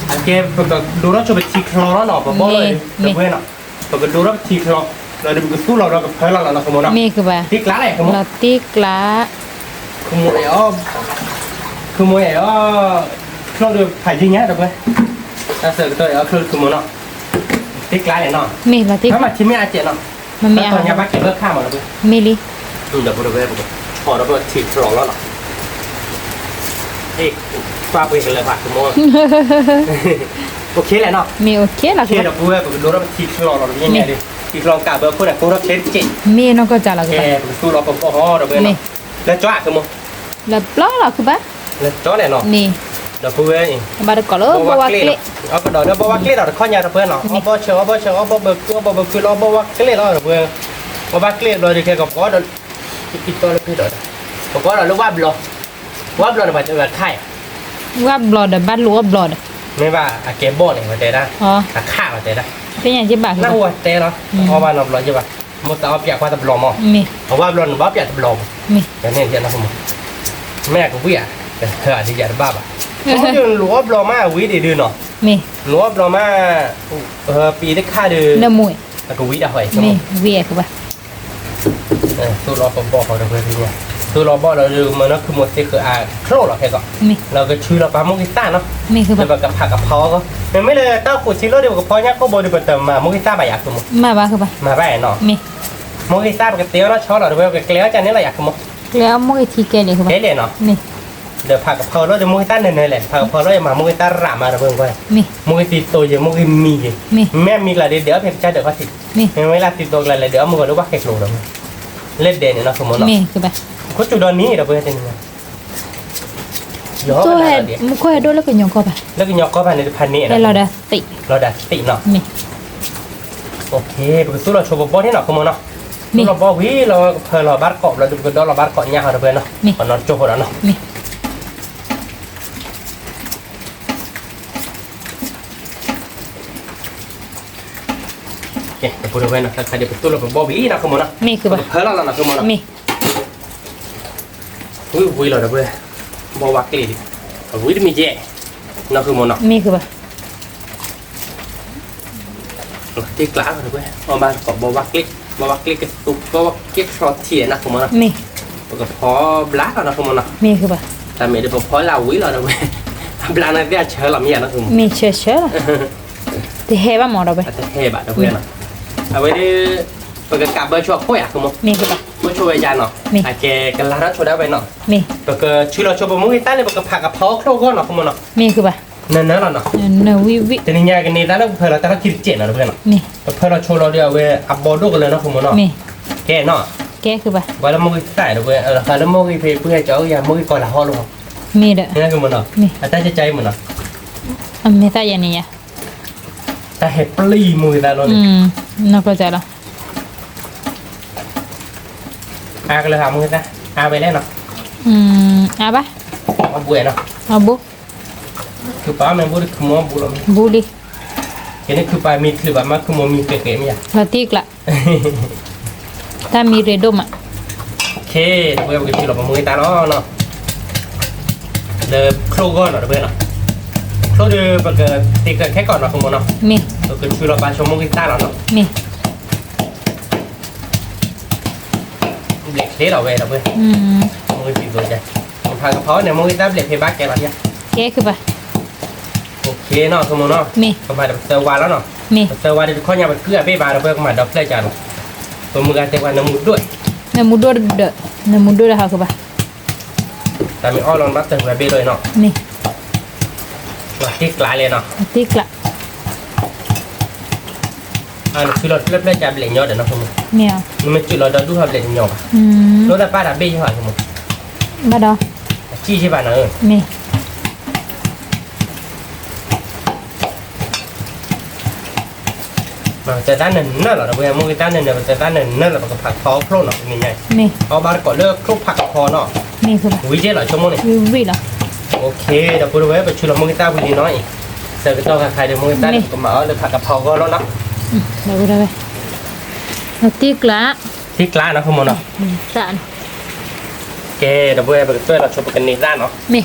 อันแกก็ดูเราจะไปทีคลอเนาะบ่เลยเดี๋ยวเว้ยเนาะก็ดูเราทีคลอเราเดี๋ยวก็สู้เราก็เพลเราเนาะคือมึงเนาะ มีคือปะ ที่กลางอะไรคือมึง เราติ๊กละ คือมึงเอ๋อคือมึงเอ๋อเราเดินผ่านที่เงี้ยเดี๋ยวเว้ยถ้าเสร็จตัวเอ๋อคือมึงเนาะที่กลางเลยเนาะ มีเราติ๊ก ถ้ามาที่ไม่อาเจ็บเนาะ มันมี ต อะ อน ไร นี้บ้านเก็บเลิกข้ามหมดแล้วเว้ย มีลิ เดี๋ยวเราไปพอเราไปทีคลอแล้วเนาะเอ๊ะฟ้าไปกันเลยผ่านคือมึงโอเคแหละเนาะ มีโอเคละ โอเค คือ เดี๋ยวกูไปดูเราทีคลอเราอย่างเงี้ยดิทีคลอกาเบอร์คนอ่ะกูรับเช็ดจิต มีน้องก็จะละ แก คือปะ สู้เราก็พอเราไปเนาะแล้วจ้าคือมึง แล้วปล้อละคือปะ แล้วจ้าแน่เนาะ มี เดี๋ยวกูไป บาร์กอลบวาเกล เอากระโดดเดี๋ยวบอกว่าเกล็ดเราข้อใหญ่เราเพื่อนเนาะเอาบ่เชื่อเอาบ่เชื่อเอาบ่เบิกเอาบ่เบิกคือเราบอกว่าเกล็ดเราเพื่อนบอกว่าเกล็ดเราดีแค่กับก้อนอีกตัวเราคือเดี๋ยวบอกว่าเราลูกว่าบล็อกว่าบล็อกมันจะแบบไข่ ว่าบลอดบ้านรู้ว่าบลอด ไม่ว่าอะเกมโบเนี่ยมันเตะได้ อ๋อ อะข้ามันเตะได้ เป็นอย่างที่บาคือ น่าหัวเตะเนาะเพราะว่าเราบล็อกใช่ป่ะมันจะเอาเปียกว่าตะบล็อกมั้ง มี เพราะว่าบล็อกว่าเปียกตะบล็อก มี อย่างนี้เดี๋ยวนะผมแม่กูวิ่งแต่เธออาจจะอยากบ้าป่ะเพราะอยู่หลวบล็อกมาวิ่งดื้อเนาะ มี หลวบล็อกมาปีได้ค่าดื้อ เนื้อมวย แล้วก็วิ่งได้หอย มีเวียคือปะ สู้รอผมบอกเขาเพื่อนที่เนี่ยสู้รอบอกเราดูมันก็คือหมดที่คือโครเราแค่ก่อน มี เราก็ชื่อเราปลาโมกิต้าเนาะ มีคือ เป็ ปะ นแบบกับผักกับเพาก็มันไม่เลยต้าขูดชิโร่เดียวกับเพาเนี่ยก็บริบทแต่มาโมกิต้าใบอยากคือมั้ง มาบ้าคือปะ มาใบเนาะ มี โมกิต้ากับเตี้ยวเราชอบเราด้วยกับเกลียวจานนี้เราอยากคือมั้ง แล้วมวยทีเกเลยคือปะ เกลียวเนาะ มี เดี๋ยวผักกับเพาเราจะโมกิต้าเนยๆแหละผักกับเพาเราจะมาโมกิต้ารามาเราเพิ่งไป มี โมกิติโตเยอะโมกิมี มี แม่มีอะไรเดี๋ยวเพชรจ้าเดี๋ยวก็ติด มี ไม่เวลาติดตัวอะไรเดี๋ยวมึงก็รู้ว่าเก็บลงแล้วเล่นเด่นเนาะสมมติเนาะ มีคือปะ ก็จุดนี้เราเพื่อนจะนี่ย้อน ตัว ไป เห็ด เดี๋ยว มุกเห็ดด้วยแล้วก็ยองก็ปะ แล้วก็ยกก็ภายในพันนี้ แล้วเราได้ติ เราดัดติเนาะ มี โอเคปกติเราโชว์บอลที่เนาะขโมยเนาะเราบอกวิเราเพอเราบัดเกาะเราดูกันเราบัดเกาะเนี่ยเราเพื่อนเนาะตอนนั้นโจโหแล้วเนาะ มี โอเคเดี๋ยวพูดเพื่อนเนาะถ้าเดี๋ยวปกติเราบอกวินะขโมยเนาะ มีคือปะ เพอเราเนาะขโมยเนาะ มี วิเราเพื่อนบอกวักเลยวิมีเจเนาะขโมยเนาะ มีคือปะ ที่กลางเราเพื่อนเอามาเกาะบอกวักเลยบอกวักเลยกับตุ๊กก็วักเก็บช็อตเทียนะขโมยเนาะ มี ก็พอบลักเนาะขโมยเนาะ มีคือปะ แต่ไม่ได้พอเราวิเราเพื่อนบลักนั่นเดี๋ยวเชื่อเรามีนะขโมย มีเชื่อเชื่อที่เฮบ้าหมอเราไป อาจจะเฮบะเพื่อนเนาะ เอาไว้ได้เปิดกับเบอร์ชัวร์โค้ยอ่ะคุณโม มีคือปะ เบอร์ชัวร์ยาเนาะอาเจกันลาชัวร์ได้ไปเนาะ มี เปิดชื่อเราชัวร์บะมุ้งต้าเลยเปิดผักกับเพาะโครก็เนาะคุณโมเนาะ มีคือปะ นั่นเนาะ เนวิวิ แต่นี่ยากันนี่แล้วเพื่อเราตั้งคิดเจ็ดเนาะเพื่อนเนาะ มี เพื่อเราชัวร์เราเดียวเว้อับบอดูกันเลยเนาะคุณโมเนาะ มี แกเนาะ แกคือปะ ว่าแล้วมุ้งใส่เว้ยแล้วมุ้งเพเพื่อเจ้าอย่ามุ้งก่อนละห้อลง มีเด้อ นี่คุณโมเนาะแต่ใจเหมือนเนาะ ไม่ตายอย่างนี้อ่ะ แต่เห็ดปลีมุ้งได้เลย น่าเข้าใจแล้ว ก็เลยทำมุ้งนะไปแล้วเนาะ อ่ะปะ เอาบุ๋ยเนาะ เอาบุ คือป้ามันบุ๋ยคือมัวบุ๋ย บุดิ เห็นนี่คือป้ามีคือป้ามาคือมัวมีเก๋ๆมั้ย พาติกละถ้ามีเรดมอ่ะ โอเคเพื่อนก็ชื่อเรามุ้งตาเนาะเดิมโครก่อนเนาะเพื่อนเนาะโครเดิมปกติแค่ก่อนเนาะคุณโมเนาะ มี ก็คือชื่อเราป้าชมมุ้งตาเนาะ มี เบลกเทเราเว้ยเราเว้ยมุ้งตีตัวใจผมพากระเพาะเนี่ยมุ้งตาเบลกเทบ้าแกแบบนี้ แกคือปะ โอเคเนาะคุณโมเนาะ มี ก็มาเตอร์วานแล้วเนาะ มี เตอร์วานเดี๋ยวข้อยามันเกลือเบ้บาเราเพื่อมาดอกได้จานตัวมือการเตะวันน้ำมูดด้วย เนื้อมุดด้วยเด้อเนื้อมุดด้วยนะคะคือปะ แต่มีอ้อลอนบัตเตอร์แบบเบ้ด้วยเนาะ นี่ ว่าที่กลายเลยเนาะ ติกละ คือเราเริ่มได้จับเหล็กยอดเดี๋ยวนะคุณโม เมียว มันจุดเราดูทำเหล็กยอดรถแต่ป้าดับเบ้ใช่ป่ะคุณโม มาดอ จี้ใช่ป่ะเนาะ มี มันจะด้านหนึ่งนั่นหรอเว้ยมึงด้านหนึ่งเนี่ยมันจะด้านหนึ่งนั่นหรอมันก็ผักคอโครนเนาะนี่ไง มี เอาบาร์ก่อนเลิกครบผักคอเนาะ มีคือปะ วิเจหรอชั่วโมงนี่ วิวิเหรอ โอเคเดี๋ยวพูดไว้ไปชุลมึงต้าพูดดีน้อยเสร็จก็ต้องใครเดี๋ยวมึงต้าก็มาเอาเลยผักกะเพราก็แล้วเนาะ เดี๋ยวไปติกละ ที่กลางนะคุณโมเนาะ สาน เกเดี๋ยวพูดไปช่วยเราชมกันนี่ด้านเนาะ มี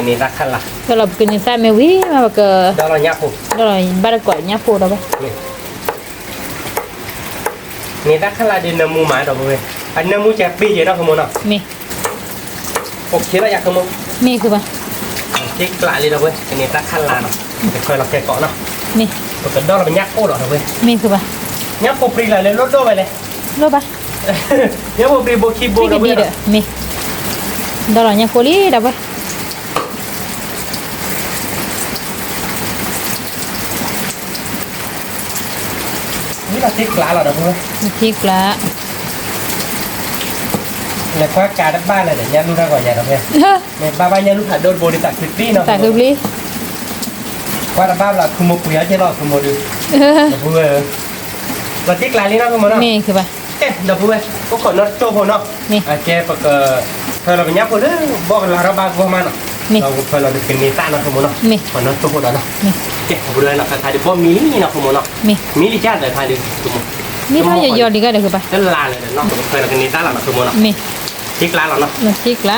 นี่ด้านขั้นละ ก็เรากินซ่าเมวิมาแบบก็ ดาวเราเนี้ยปุ๊บ เราบ้านก่อนเนี่ยพูดเราปะ นี่ด้านขั้นละเดินน้ำมูหมาเดี๋ยวพูดอันน้ำมูแจ็คปี้เยอะนะคุณโมเนาะ มี โอเคแล้วอยากคุณโม มีคือปะ ที่กลางเลยเดี๋ยวพูดนี่ด้านขั้นละเนาะจะคอยเราแกะเกาะเนาะ มี ปกติดาวเราเป็นยักษ์โคตรเดี๋ยวพูด มีคือปะ ยักษ์ปุ๊บปรีเลยรถโดไปเลย รู้ปะ ยักษ์ปุ๊บปรีโบคีโบ นี่ก็ เดี๋ยวพู ดี ด เด้อมีดอลลาร์เนี่ยโคลี่เด้อปะ นี่เราที่กลางเราเดี๋ยวพูด ติกละ เลยคว้าการดับบ้านเลยเดี๋ยวยันรู้ได้ก่อนยันเราเพื่อนเนี่ยบ้านยันรู้ผ่านโดนบริษัทฟิตตี้เนาะ แต่คือลี คว้าดับบ้านเราคุโมปุยะเจรอคุโมดูเดี๋ยวพูดเราที่กลางนี่นะคุโมเนาะ มีคือปะ เดี๋ยวพูดก็ขอน็อตโจ้พอเนาะเจ๊ปกเธอเราเป็นยักษ์พอเลยบอกเราเราบ้ากูมาเนาะเราเพื่อเราเป็นมีต้าเนาะคุโมเนาะขอน็อตโจ้พอเนาะ มี เจ๊พูดเลยเนาะใครเดี๋ยวบ่มีเนาะคุโมเนาะ มี มีลิจ้าเดี๋ยวใครเดี๋ยวคุโม นี่ถ้าหยอดๆดีก็เด้อคือปะ ก็ลาเลยเนาะเพื่อเราเป็นมีต้าเราเนาะคุโมเนาะ มี ที่กลางเราเนาะ ติกละ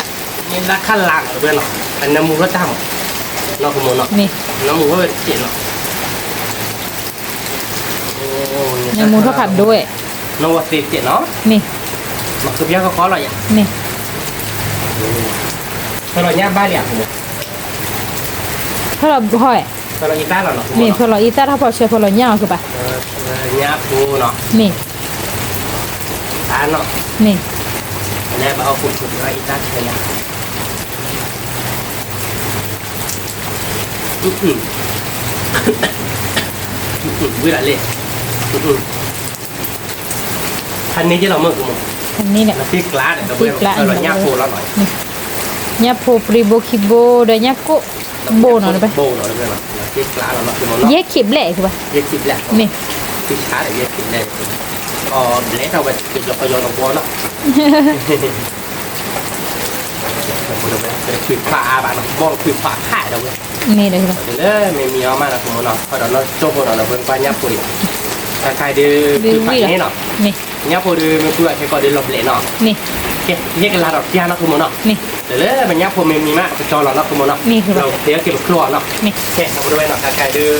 นี่ด้านขั้นล่างเพื่อนเนาะอันน้ำมูก็จ้ำเนาะคุโมเนาะ มี น้ำมูก็เจ็ดเนาะ ยังมูทผัดด้วย น้องว่าสิเจ็ดเนาะ มี มันคือพี่ก็ขอเราอย่าง มี ถ้าเราย่าบ้านเนี่ยผม ถ้าเราห่อย ถ้าเราอีต้าเราเนาะ มีพอเราอีตาถ้าพอเชื่อพอเราย่างคือปะ ย่าปูเนาะ มี ตาเนาะ มี แล้วมาเอาขุดๆแล้วอีต้าเชียร์วิ่งอะไรเลยทันนี้ที่เราเมื่อกี้มั้ง อันนี้เนี่ย ที่กลาเนี่ยเราเพื่อนเราย่าปูแล้วหน่อย เนี่ยโพปริโบคิโบเดี๋ยวเนี่ยก็โบหน่อยไป โบหน่อยเพื่อนเนาะที่กลาเราเนาะคือมันเนาะ เย็กขีบแหละคือปะ เย็ดคิดแหละ มี ที่ช้าแต่เย็ดคิดได้อ๋อเละเอาไปจุดยกยอตะบัวเนาะเป็นคุยฟ้าบ้านบ้องคุยฟ้าข่ายเราเว้ย มีเลยคือปะ เดี๋ยวไม่มีเอามาแล้วคุณหมอเนาะพอเราโจ้พอเราเพิ่งไปยับปุ๋ยถ้าใครดื้อคือฝันนี้เนาะ มี ยับปุ๋ยดื้อมันคือใครก็ดื้อหลบเละเนาะ มี เก็บเรียกลาดอกยาเนาะคุณหมอเนาะ มี เดี๋ยวเลยมันยับปุ๋ยมีมากไปจอเราเนาะคุณหมอเนาะเราเดี๋ยวเก็บครัวเนาะ มี แค่เราบริเวณเนาะถ้าใครดื้อ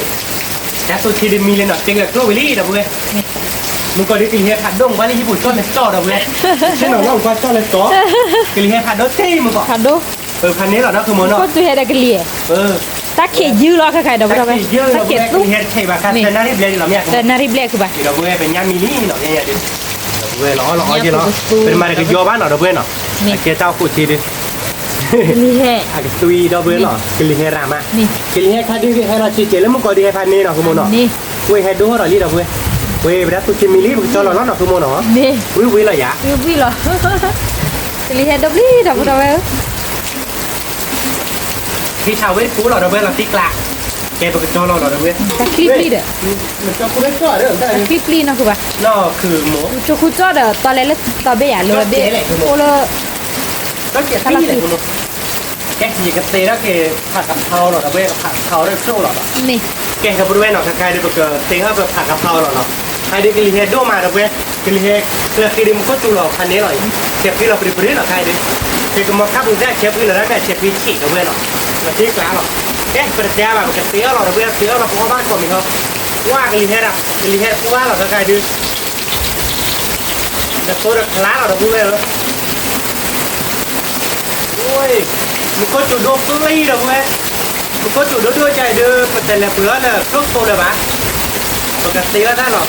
ยับตัวทีดิมีเลยเนาะเต็งกับครัววิลี่เด้อเว้ย มี มึงก็ได้กินเฮียผัดดงว่านี่ญี่ปุ่นต้นเลยจ่อเด้อเว้ยใช่หนองน้องกว่าจ่อเลยจ่อกินเฮียผัดดงเต้มึงบอก ผัดดู พันนี้เหรอเนาะคือหมอเนาะ ก็ตัวเฮดกันเลีย เออ ta khỉ dư lo cái đó đâu vậy ta khỉ lúc lúc hết thầy bà khát tên nari blend làm nhạc tên nari black của bà thì đâu về bên nhà mini nó nghe đi về nó chứ nó bên mà cái do bán nó đâu về nó cái tao phụ chi đi li he cái tui đâu về nó cái li he làm à cái li he khai đi hay là chỉ chế lắm có đi hay phan nè nó không muốn nó quê hay đua rồi đi đâu về quê bây giờ tôi chỉ mili cho nó nó không muốn nó quý là giá quý là cái li he đâu đâu vậy khi chào với cú là bên là tích lạ kẹp vào cái cho nó đâu bên ta clip đi đấy mình cho cú đấy cho đấy ta clip đi nó của bà nóคือหมู cho cú cho đó tao lấy tao bây giờ lừa bé ô lơ ก็เจ็ดที่เลยคุณแกขี่กันเตะแล้วแกผัดกับเพราหรอเว้ยผัดเขาได้โซ่หรอ นี่ แกกับบริเวณหนองคายดูแบบเตะเขาแบบผัดกับเพราหรอเนาะไอ้เด็กกิลิเฮโดมาเว้ยกิลิเฮเกลือกิริมก็ตัวหรอคันนี้หน่อยเชฟพี่เราปริบริหรอใครดิเชฟก็มาขับดูได้เชฟพี่เราได้เชฟพี่ฉีกเว้ยหรอมาที่กลางหรอแกเป็นแจ๊แบบกับเตะหรอเว้ยเตะเราพอบ้านก่อนมีเขาว่ากิลิเฮอะกิลิเฮผู้ว่าหรอใครดิแต่ตัวคลาหรอเว้ยôi một con chuột đốt tôi đi đâu ấy một con chuột đốt đưa chạy đưa phần tiền là bữa là cướp cô được bán và cả tí là ra rồi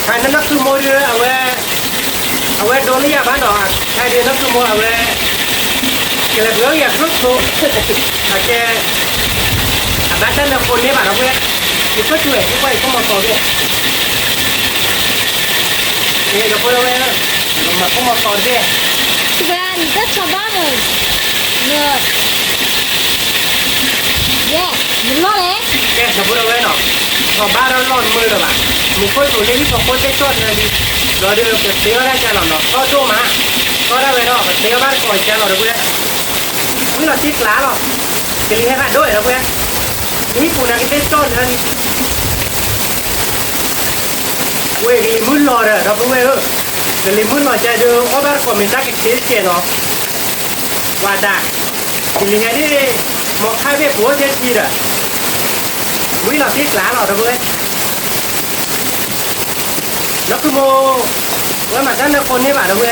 hai nó cứ mua đưa ở quê đồ lý à bán rồi hai đứa nó cứ mua ở quê cái là bữa giờ cướp cô là cái bán thân làคนนี้bạn không biết thì có chuyện cũng vậy không một tổ đi thì nó cô đâu ấy mà không một tổ đi Bạn rất cho bác rồi Ngờ Yeah, mình lo đấy cái nó bữa đâu ấy nó còn ba nó lon mưa rồi bạn một khối tủ lấy một khối cái chốt này đi rồi đưa cái tiếng ra cho nó có chỗ mà có ra về nó cái tiếng bác còn cho nó được không biết là chiếc lá rồi cái này hai đôi được không biết phụ là cái chốt này đi quê cái mưa lò rồi đó không biết cái này mưa lò chạy đưa có bác còn mình ra cái chế chè nó và đà thì này đi một hai bé búa chết gì rồi quý là tiếc lá rồi đó với nó cứ mua với mà đang nó con ấy bạn đâu với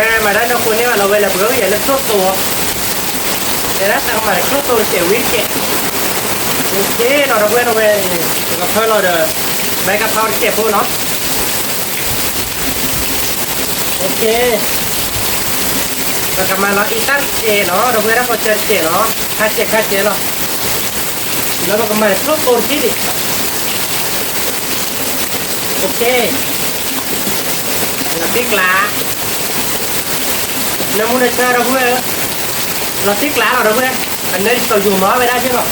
à mà đang nó con ấy bạn đâu với là bữa vậy là chốt tổ để nó tăng mà chốt tổ sẽ quý kệ thế nó đâu với gặp thôi rồi được mấy cái phao kẹp vô nó ok và các bạn nói ít tắt chế nó rồi với nó có chân chế nó hai chế nó nó có mà lúc tôn tí đi ok nó tiếc lá nó muốn chơi đâu với nó tiếc lá rồi đâu với anh nên tàu dùng nó về đây chứ không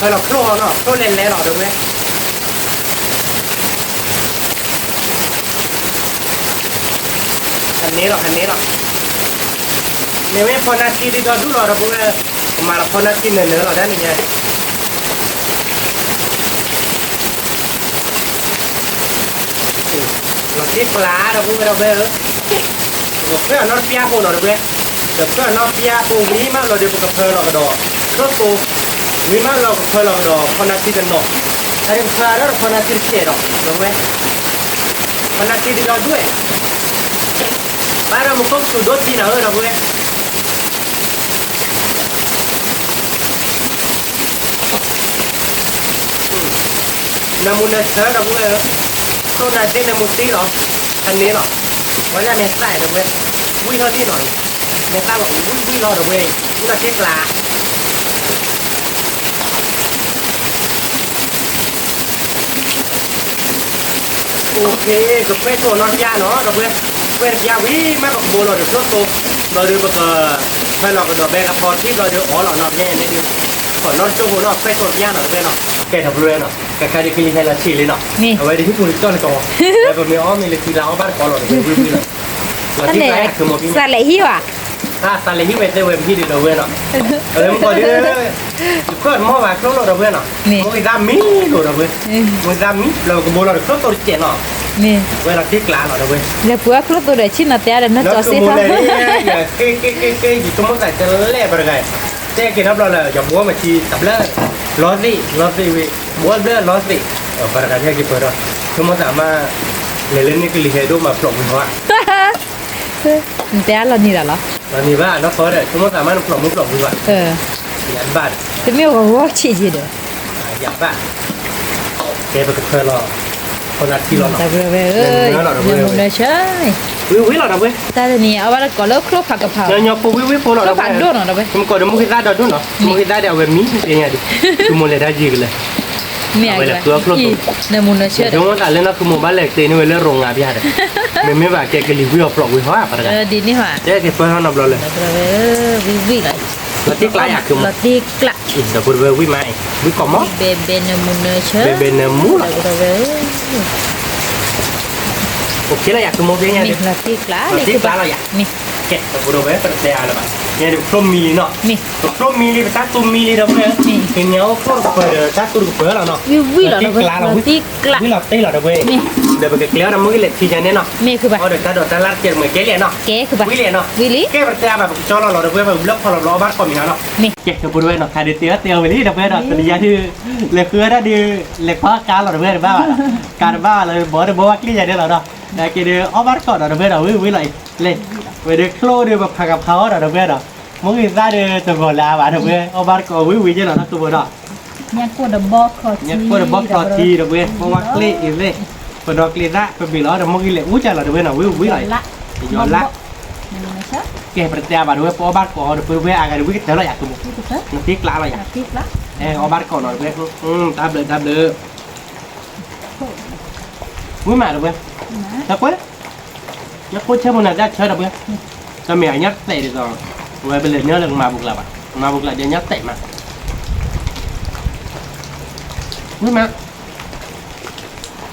thôi nó khô lên rồi đâu với hành né rồi nếu em con ăn đi cho đủ rồi bố mà là con ăn này nữa rồi đấy nha nó tiếc lá đâu bố đâu bây giờ một cái là nó pia cô nó được được cái là nó pia cô nghĩ mà rồi được cà phê nó cái đồ rất cô nghĩ mà nó cà phê nó cái đồ con ăn đi nó anh em pha đó là con ăn chết rồi đúng không con ăn đi đó đuổi para một con chuột đốt gì nào hơn đâu em nằm một nơi sớ đâu em tôi là tên là một tí đó anh nhớ nó nói là mẹ xài đâu em vui hơn đi rồi mẹ ta bảo vui lo đâu em cũng là chiếc lá ok cái phép đồ non da nó đâu em quên gia quý má bọc bồ rồi được tốt cô rồi được bậc phải lọc được bè gặp bò tiếp rồi được ó lọ nọ nghe này đi khỏi non châu hồ nọ phải tổn nha nọ bên nọ kẻ thập ruồi nọ cái đi kinh hay là chỉ lên nọ ở đây thì hút mùi cho này còn đây còn nếu mình là chỉ lão bắt có lọ được vui vui là tiếp cáiคือmột sao lại hiu à sao lại hiu về đây về khi đi đầu bên nọ ở đây một đi có mua vài cái lọ đầu bên nọ một cái da mí rồi đầu bên một da mí rồi cái bồ là được tốt tôi chè nọ nè quên là tiếc lá rồi giờ bữa lúc tôi để chín là té nó cho xí thôi cái gì tôi muốn giải cho lẹ vào đây cái nó là dòng búa mà chi tập lơ lót gì búa lơ lót gì ở vào đây cái gì rồi tôi muốn giảm mà lên cái lì đô mà phồng hóa té là như là như vậy nó có đấy tôi muốn giảm mà nó phồng như vậy ยันบ้าน แต่ไม่เอาว่าชีจีเด้อ ยันบ้านแกไปกับเธอรอคนละที่รอหน่อย แต่เบลเอ้ยยังไม่ใช่ วิหรอนะเว้ย แต่นี่เอาว่าก่อนแล้วครบผักกะเพรา nhớ cô viết cô nào cướpผักด้วยหรอเว้ย không có được mua cái đá đó nó mua cái đá đèo về mí thì nghe đi cứ mua lại đá gìเลย เมียกันอีในมุนเชื่อ chúng ta lên nó cứ mua bán lẻ tiền nó lên rồng ngà bia đấy mình mới bảo cái review of vlog hóa phải không ดีนี่หว่า thế thì phải nó rồi วิ่งเลย là tiếc lại à cứ ละตีกละ là vừa vừa quý mày quý có mót เบเบนมุนเชื่อ bên mũ là เว้ย ok là cứ mua cái nghe นี่ đi ละตีกละ là tiếc lá là vậy นี่ kẹt là vừa rồi phải đeo là bạn nghe được from mì nọ นี่ from mì đi bắt tôm mì đi đâu nữa thì nhớ có phải bắt tôm được phải là nọ วิ่งเหรอเว้ยละตีกละ quý là tây là đâu vậy để cái kéo nó mới lệch thì nhà này nọ เมียคือแบบ เอาเดี๋ยวta lát tiền mười cái liền nọ เก๋คือแบบ quý liền nọ วิลิ cái vật ra mà cho nó được với lớp hoặc là nó bắt còn mình nó นี่ cái cái bùi nọ thay để tiêu về đi được với nọ từ giờ thì lệ khứa đã đi lệ phá cá là được với ba cá ba là bỏ được bỏ cái gì đấy là đó đây cái đứa ở bắt còn được với đó với lại lên về được khô được bằng phẳng pháo là được với đó mỗi người ra được từ gọi là bạn được với ở bắt còn với chứ là nó từ vừa đó ยังกดบล็อกคอที nhặt qua được bóc trò chi được với bao mắt lệ im lệ phần đó lệ ra phần bị nó được mỗi người lệ ú chả là được với nào với lại ละ thì giòn lạ มันเชื่อ cái vật ra bạn với ở bắt còn được với ai được với cái thế làอยากtụi นี่คือเชื่อ nó tiếc lạ là ละตีกละ ở bắt còn nói với tạm được với mà được với นะ thật quá nhắc cô chơi một lần ra chơi được với cho mẹ nhắc tệ được rồi rồi bây giờ nhớ là mà buộc lại để nhắc tệ mà với mà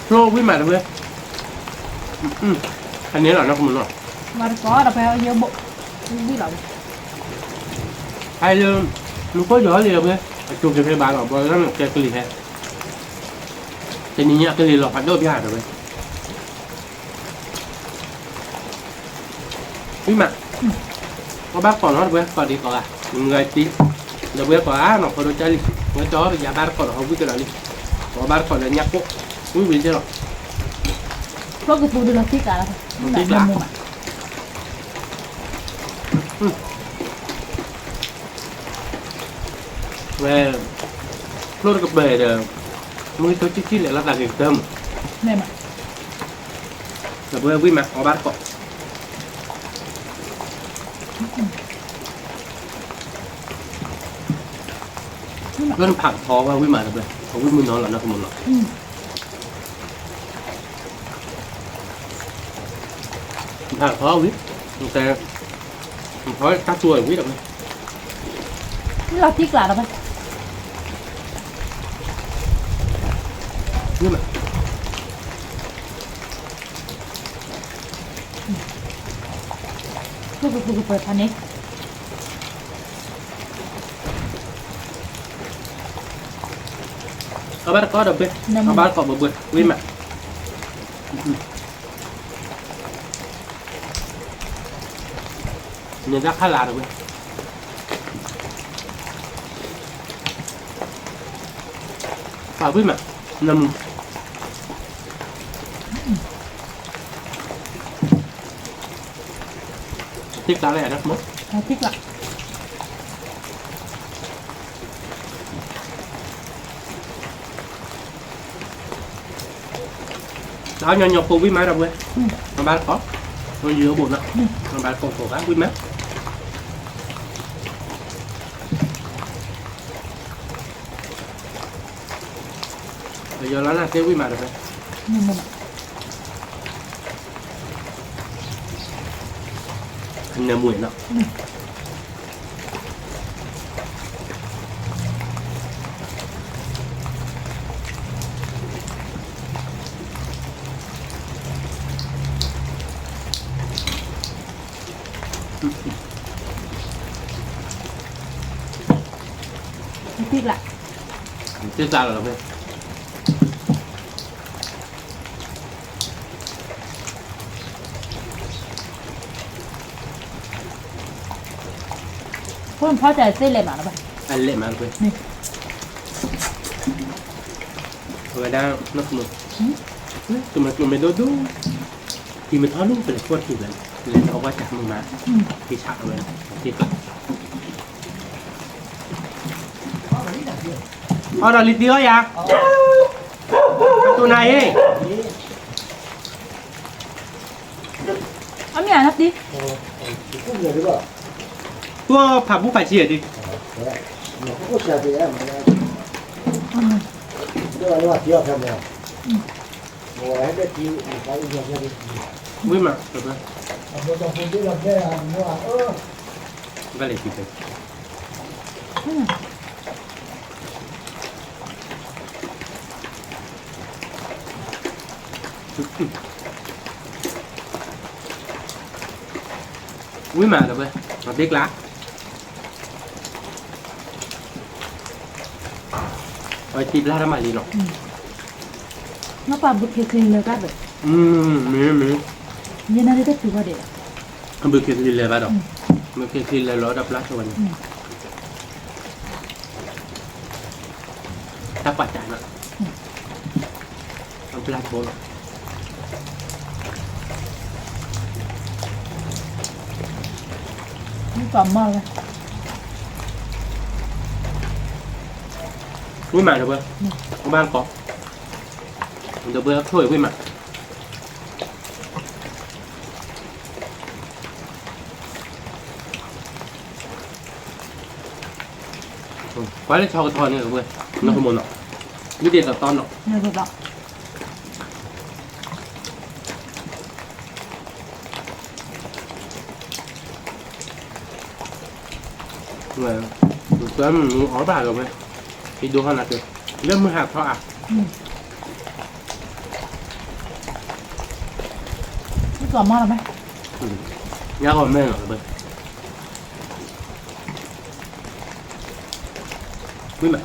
lô với mà được với anh nhớ là nó không muốn rồi มันก็เราไปเอาเยอะบุวิ่งเหรอ ai luôn nó có giỏi liền với chụp cho cái bàn ở bờ nó cái lì hết thì nhìn nhá cái lì lọt đôi bị hại rồi với mà có bác còn nó với còn đi còn à người tí được với có á nó có đôi chơi nó chó bây giờ bác còn không biết cái nào đi có bác còn là nhắc quốc quý vị chưa rồi พวกกระตูดูละตีกละ tí lạ về lôi cái bể để mới tôi chi lại là cái tôm แม่มา là với quý mà có bác còn Nó phẳng khó qua quý mà được rồi không quý muốn nó là nó không muốn nó phẳng khó quý mình sẽ khó cắt chua quý được rồi นี่เราตีกละเราไป nhưng mà พวกกระตูเปิดพันนี้ các bác có được biết các bác có bữa quý mà nhìn ra khá là được quý phải quý mà nằm tiếp đó là nó mất เราตีกละ đó nhỏ nhỏ cô quý má đâu quý nó bán khó nó vừa buồn đó nó bán cổ bán quý má bây giờ nó là cái quý má được rồi นี่มัน anh là mùi nóตีกละ tiếp ra là đâu พวกพ่อจะเส้นเลยมาแล้วไป anh lệ mà ăn quên rồi đang nó không tụi mình đôi đôi thì mình thoát luôn phải là quên thì lên nó qua chặt mừng má thì chặt rồi thì cả เอาเราลิตรเดียวอยากตัวไหนเอ้ เอามีอ่ะนับดิ cũng nhiều đấy bảo ตัวผักบุ้งผัดเฉียดดิ nó cũng có xe thì em mà nó là chưa thêm nào ngồi hết cái chi cái gì ra đi วิ่งมาเดี๋ยวไป một đồng tiền đi làm cái mua ơ ก็เลยกินไปวิ่งมาเดี๋ยวไปมาเด็กละเอาจีบละทำไมดีหรอ nó pa bực kê kê lơ cái vậy มี như này cái thứ gì đấy มันเป็นคลีนเลยป่ะดอกมันเป็นคลีนเลยร้อยดับลักชวนถ้าปัดจ่ายนะมันเป็นลักโบน nó còn mò rồi วิ่งมาเดี๋ยวเบอร์บ้านเกาะเดี๋ยวเบอร์ช่วยวิ่งมาไว้เลยชาวกระทอนเนี่ยเว้ยน้องขโมยเนาะวิเดียกับตอนเนาะ như vậy đó เว้ยเพื่อนมึงอ๋อบ้ากับเว้ยไปดูขนาดเลยเริ่มมือหักเท่าอ่ะ nó còn mò rồi mấy ยากกว่าแม่เหรอเว้ยวิ่งมา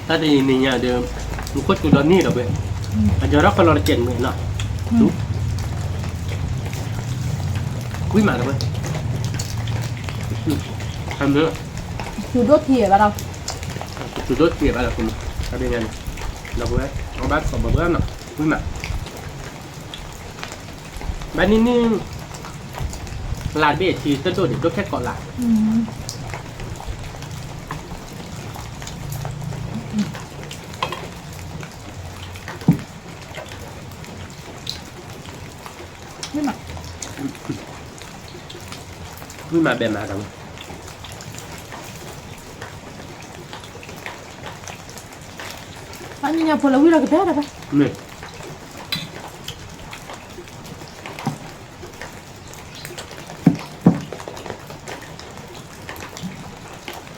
ถ้าดีนี่เนี่ยเดิมมึงโคตรกูโดนนี่เหรอเว้ยอาจจะรักคนเราเจ๋งเหมือนเนาะดูวิ่งมาเลยเว้ยทำเนื้อ chú đốt thì ở đâu จุดรถเกียบอะไรคุณทำยังไงเราเว้ยเอาบ้านสองบ้านเนาะวิ่งมาบ้านนี้นี่ลานเบียชีต้นตัวเด็กก็แค่เกาะหลัก nhưng mà วิ่งมาแบบมาทำ anh nhà phụ là quy là cái bé này phải นี่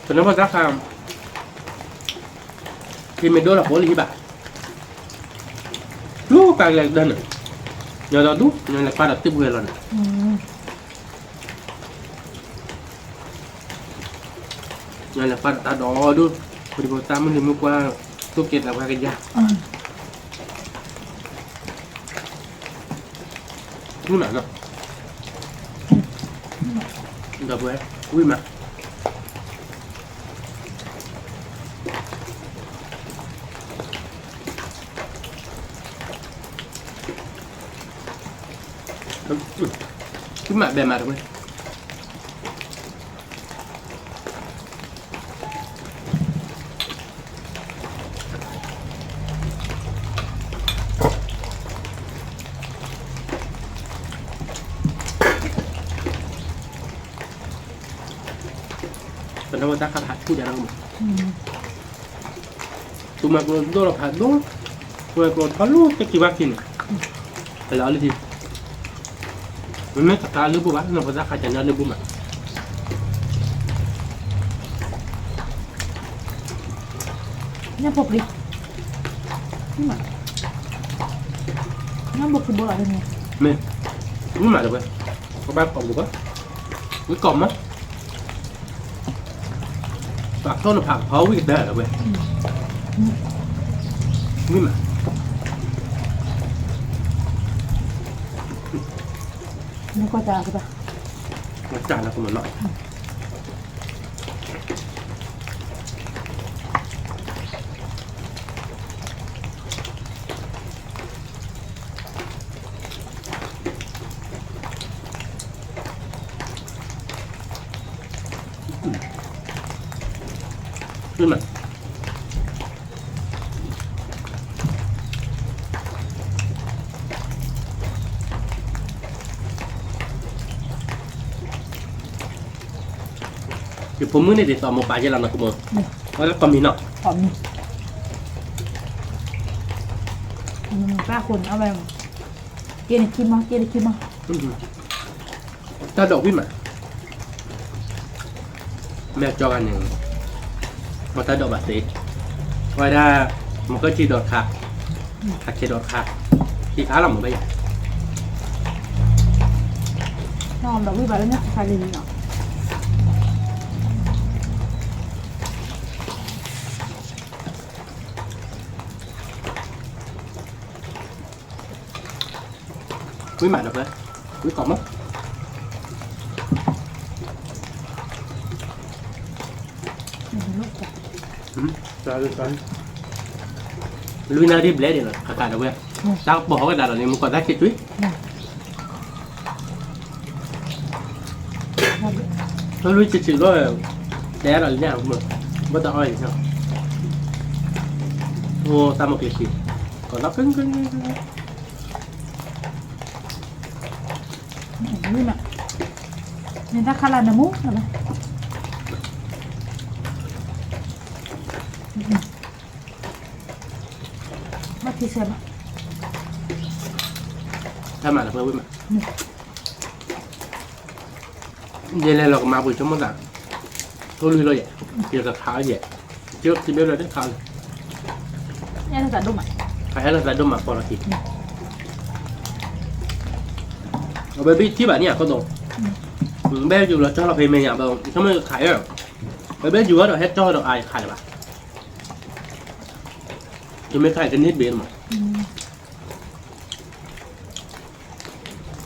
ตอนนั้นพอสักคำที่ไม่โดนหรอกโบลีบ่ะลูกกลางแรงเดินอ่ะอย่าเราดูอย่าเราพาดับติบเวลาน่ะอย่าเราพาตัดอ๋อดูพอดีพอตามมันเลยมันกว่าตัวเกล็ดเราพากันยากนู่นน่ะเนาะดับเว้ยวิ่งมาขึ้นมาแบบมาทำไมเป็นธรรมดาขาดพูดอย่างนั้นหมดตัวมาโกรธโดนเราผ่านโดนตัวมาโกรธเขาลูกจะกี่วันกินไปแล้วเลยทีมันไม่ตัดการหรือบุบะเราภาษาขาดจันทร์หรือบุบะ nhá bột đi nhưng mà nhá bột thì bột lại đây nè ไม่รู้มาเลยเว้ยเขาบ้านกล่องบุบะวิกล่อมมั้ยปากต้นผักเผาวิกได้เหรอเว้ยนี่มา nó qua trà cái ta จานละคนหน่อย ขึ้นมาคือผมมือในเด็ดต่อหมูป่าเยอะแล้วนะคุณโมแล้วก็มีเนาะ หอมป้าคนเอาไปกินคิมมั้งกินคิมมั้ง ถ้าดอกวิ่งมาแม่จอกันหนึ่งมาถ้าดอกบาสิไว้ได้มันก็จีดอกค่ะหักเคดอกค่ะที่ขาเราเหมือนไปอย่าง นอนเราวิ่งไปแล้วเนี่ยใครเลยเนาะ วิ่งมาดอกเลยวิ่งกล่อมมั้งSorry. Lui nào đi blé đi rồi, cả đâu vậy? Tao bỏ cái đàn này một con rác chết túi. Thôi lui chịu rồi, té rồi nha không được, bắt tao ơi sao? Ô, tao một cái gì? Còn nó cứng. Lui mà, người ta khá là nấm mút rồi. Mất thì xem ạ. Sao mà là vừa mà. Vậy này là mà vừa trong món dạng. Thôi lui rồi vậy. Giờ là khá vậy. Trước thì biết là rất khá. Em là cả đúng ạ. Phải là đúng mà còn là thịt. Ở bên biết chứ bạn nhỉ có đồ. Bé dù là cho là về mình nhỉ bao. Xong rồi khải rồi. Ở bên dù đó hết cho được ai khải được bà. Chứ mấy khai cái nít biến mà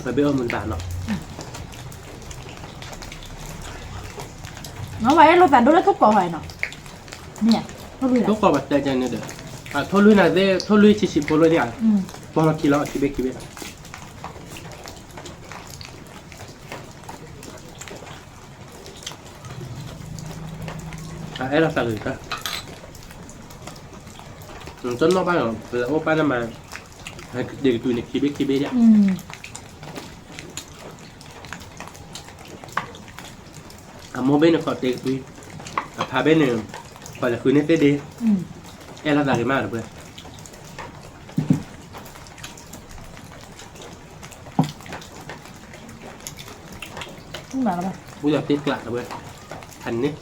phải biết ơn mình tàn nó Nó vậy nó tàn đôi nó thúc cổ hoài nó nè nó lùi lại lúc còn bật tay chân nữa được thôi lui này dê thôi lui chỉ phố lui đi à bao nó kilo chỉ biết ấy là sao rồi ta chân nó bao giờ là ô ba năm mà để tụi này kia biết đấy mua bên nó có tiền tụi phá bên này gọi là cứ nên tết đi em là cái mà được vậy không bảo là bây giờ tết lại rồi vậy thành đấy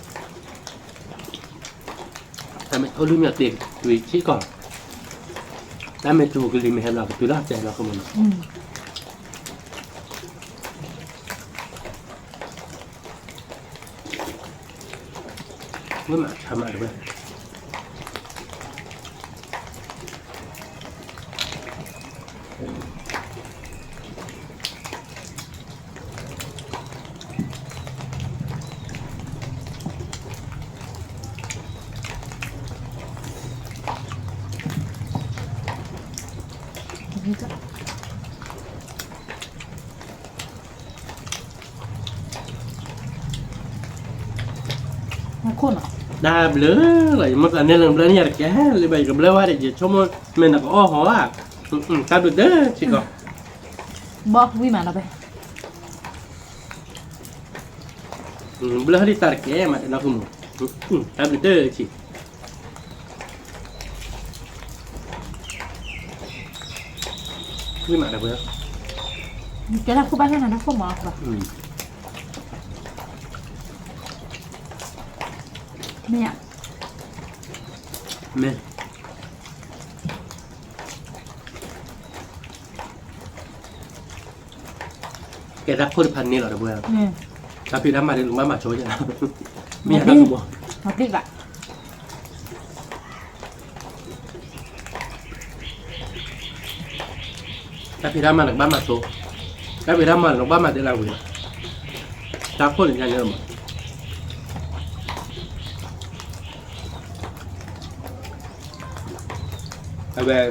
แต่ไม่เขาลืมอยากเด็กตุยชี้ก่อนแต่ไม่จูก็ลืมไม่ให้เราตุยรับใจเราขโมยเมื่อมาทำอะไรบ้างkhôn à? Đa blớ lại một lần nên làm blớ nhà cái lấy bài cái blớ qua để cho mình là có ô hó à tao được đấy chị còn Bỏ vui mà nó về blớ đi tar cái mà nó không tao được đấy chị vui mà là blớ cái là không bao giờ nó không mở rồi mẹ cái rác khô phần này là được vừa tapi dah mari rumah mak coy je mi ada đi semua học đi vậy tapi dah mari rumah mak coy tapi dah mari rumah mak dia lalu tak pun jangan nyerma Abe,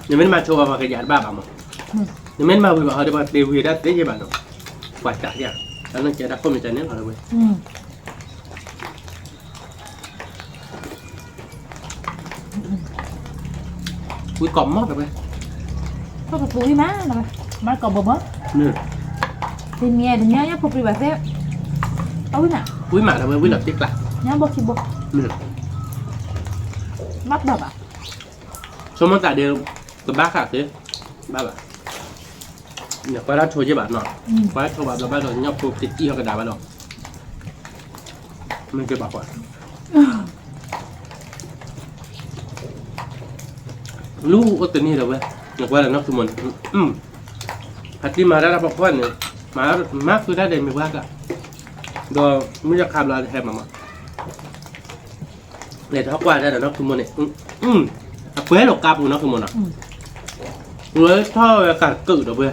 nhưng mà cho vào cái giải ba bảo mà, nhưng mà vừa bảo họ đều vừa đã tới như bạn rồi, quạt cả nha, anh nói chuyện đã không được cho nên họ rồi, อุ้ยกรอบมากเลย ก็กระปุยmá rồi má còn bò bớt นี่ thì nghe thì nhớ nhá phục đi bà phép ôi nè อุ้ยหมาทำไมอุ้ยหลับติ๊กละ nhớ bớt thì bớt นี่ mắt đập à ชมมันแต่เดียวกับบ้าขาดสิบ้าแบบเนี่ยก็ได้โชว์ยี่บาทหน่อยก็ได้โชว์แบบเราบ้าเราเนี่ยโปรติจี้เขากระดาษบ้าเรามันจะบอกว่าลูกก็ตัวนี้เลยเว้ยอยากว่าแล้วนักสมุนพัดที่มาได้รับพรเนี่ยมาคือได้เดินไม่ว่ากันโดยไม่จะขับเราแทบมาเนี่ยถ้ากว่าได้แต่นักสมุนเนี่ยเพื่อให้เรากลับนักสมุนอ่ะเลยถ้าอากาศเกิดเว้ย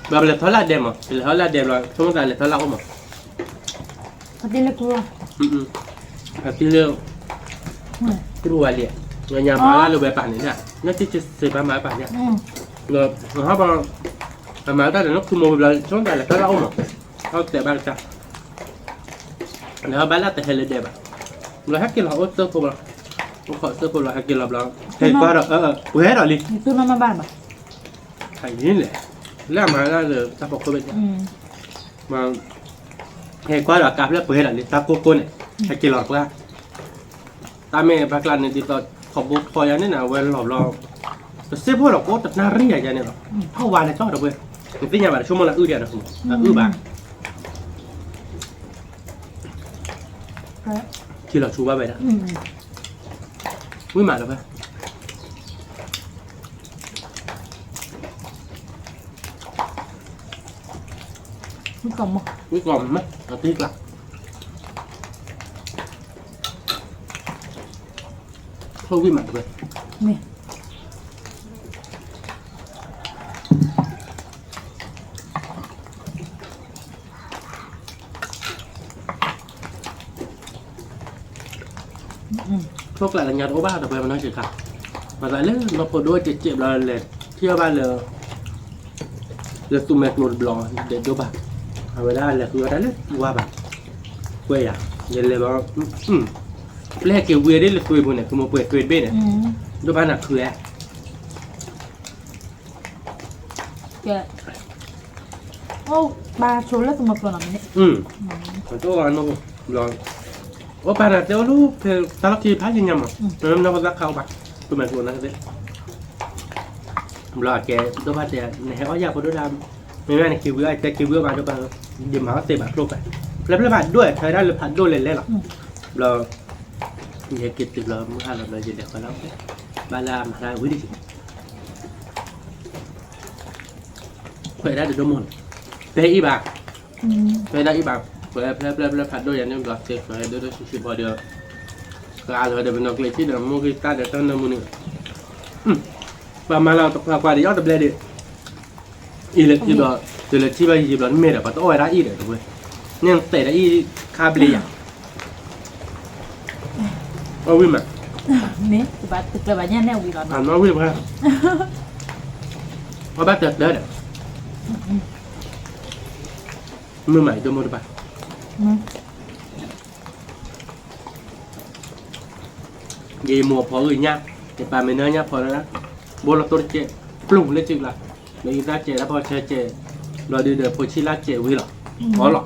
แบบเลยเท่าไรเดมอ่ะเลยเท่าไรเดมเราช่วงการเลยเท่าไรก็มา có đi lên cua พัดที่เรื่องที่บัวเลยงานมาแล้วเราไปป่านนี้เนี่ยน่าจะเสียประมาณป่านเนี่ยrồi họ bảo mà ta để nó cùng một lần chúng ta là cái lâu mà họ để bàn chặt nếu bán là thể hiện đẹp à rồi hết cái lọ sơ phụ là họ sơ phụ là hết cái lọ là hết qua rồi hết rồi đi tôi nó mà bàn mà thành như này làm mà ra rồi ta bọc cái bên mà hết qua rồi cặp lớp hết rồi đi ta cô này hết cái lọ qua ta mẹ bác lần này thì tao học bút coi như thế nào quen lọแต่เสื้อพวกเราก็ตัดหน้าเรียกอย่างนี้หรอเท่าวานในช่องเราเว้ยมันเป็นอย่างไรช่วงมันละเดียวนะคุณบ้างที่เราชูบ้าไปนะวิ่งมาแล้วไปวิ่งกล่อมมั้ง วิ่งกล่อมไหมเราตีกลับเขาวิ่งมาแล้วไป นี่พวกหลายงานโอบ้าแต่ไปมันน้อยสิครับมาหลายเรื่องมาปวดด้วยเจ็บๆเราเลยเที่ยวบ้านเลยเลยตุ้มแมกโนดบลองเด็ดดูบ้าเอาไว้ได้เลยคือได้เลยว่าบ้าเว้ยอ่ะยันเลยบอกแรกเกี่ยวเวียได้เลยคุยบนเนี่ยคือมาเปิดเปิดเบ้เนี่ยดูบ้านหนักคือแอะ kìa ô ba số lớp một lần này มันตัวอันนู้นลองโอ้ปานาเดี๋ยวรู้เธอตลอดที่พักยังยังมั้งน้ำรักเขาปะตัวแม่ตัวนั้นก็ได้รอแกตัวบ้านแต่ในห้องยาคนดูดำไม่แม่ในคิวเวอร์แต่คิวเวอร์มาตัวบ้านเดี๋ยวมาเตะแบบโลกไปแล้วเพื่อนผ่านด้วยใช้ได้เลยผ่านด้วยเลยหรอเราเด็กกิจติดเราเมื่อเราเลยจะเด็กกันแล้วบ้านเรามาได้วิ่งดิเคยได้เดี๋ยวโดนเตะอีบากเคยได้อีบากเพื่อผัดด้วยอย่างนี้ก็เสร็จเลยเดี๋ยวชิบพอเดียวก็อาจจะเป็นนกเล็กที่เดี๋ยวมุกิตาเดี๋ยวต้นน้ำมันนี่ประมาณเราตกกว่าเดี๋ยวจะเบลด์อีเล็กที่แบบเดี๋ยวที่ว่าอีแบบไม่ได้ปัตโต้ไว้ได้อีเดี๋ยวดูเลยเนี่ยเตะได้อีคาเบลีอ่ะเอาวิ่งมา nè thì bà thực là bà nhanh nè vì còn อ่านมาวิ่งมาเพราะบ้านเกิดเด้อมือใหม่ตัวมือไปยีมัวพออื่นยากแต่ปลาไม่เนื้อยากพอแล้วนะโบราณตัวเจปลุกเลยจริงละเลยได้เจแล้วพอเชเจเราเดือดพอชิลาเจวิหรอพอหรอ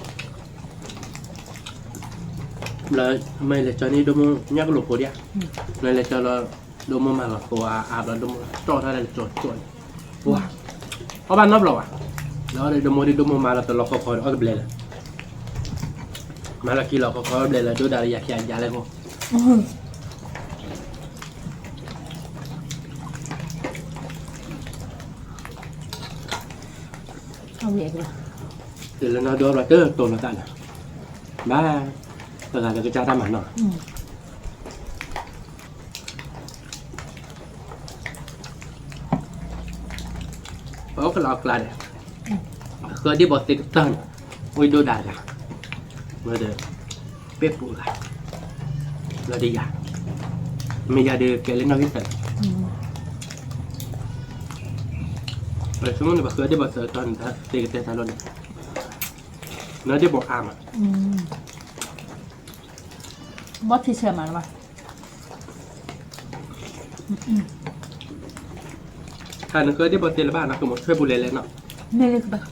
เลยไม่เลยจอนี้ดูมึงยากหลุดพอดีเลยจอเราดูมึงมาหรอกตัวอาบเราดูมึงจอดอะไรจอดว้าเพราะบ้านนอกเราอ่ะแล้วเลยดูมึงมาเราตลอดคอยเอาไปเลยมาละกี่เราคอยเลยแล้วดูดาริยาขี้ยาอะไรพวกเอาเวียกเลย từ lần nào đó là cứ tồn là tại ba là cái cha ta mà nó có cái lọ là đấy cứ đi bọt tiền tần ui đôi đại là mới được bếp bụi là đi à mình ra được cái lên nó hết rồi rồi chúng nó bảo cứ đi bọt tần tiền tiền ta luôn nó đi bọt am à bót thì sờ mà ถ้านึกได้บทเรียนบ้านนะคือหมดช่วยบุเรนเลยเนาะ เนี่ยเลยคือแบบ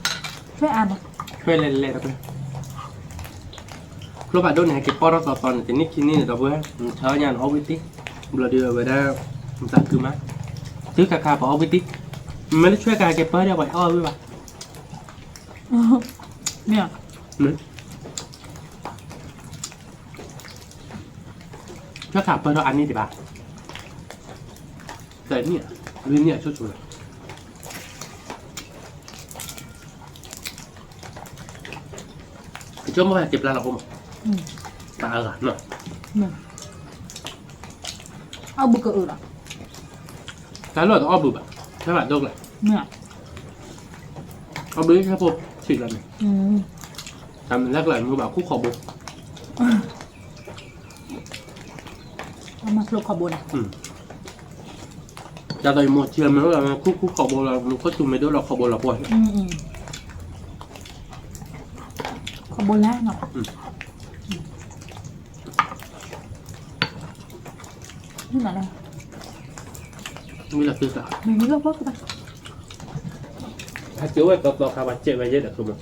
ช่วยอ่านบ่ ช่วยเล่นๆนะเพื่อนครูบาโดนเนี่ยเก็บปอร์ต่อตอนแต่นี่คิดนี่ต่อเพื่อนเช้ายานออฟวิติบุเรเดือไปได้มันสั่งคือมั้ยซื้อกาคาปออฟวิติไม่ได้ช่วยการเก็บปอร์เดียวไปอ้อไว้ป่ะ เนี่ย ถ้าถามเปิดอันนี้ดีป่ะแต่เนี่ยรุ่นเนี่ยชุดๆช่วงเมื่อวานเก็บร้านเราผมตาหลานเนาะ เนี่ยเอาบุกเกอร์อ่ะ แล้วเราต้องอ้อบึบอ่ะใช่ป่ะดกเลย เนี่ย เอาบึ้งแค่พบฉีกแล้วเนี่ยทำแรกหลังมือแบบคู่ขอบุก เอามาคลุกขอบน จะโดยหมดเชื่อไหมว่าคู่ขอบุกเราก็จุ่มไม่ด้วยเราขอบุกเราปวด ขอบนแล้วเนาะนี่มาเลย มีหลักศึกษา มันมีก็พวกกัน ถ้าเจอว่าต่อคาบัเจ็บไปเยอะแต่คือมัน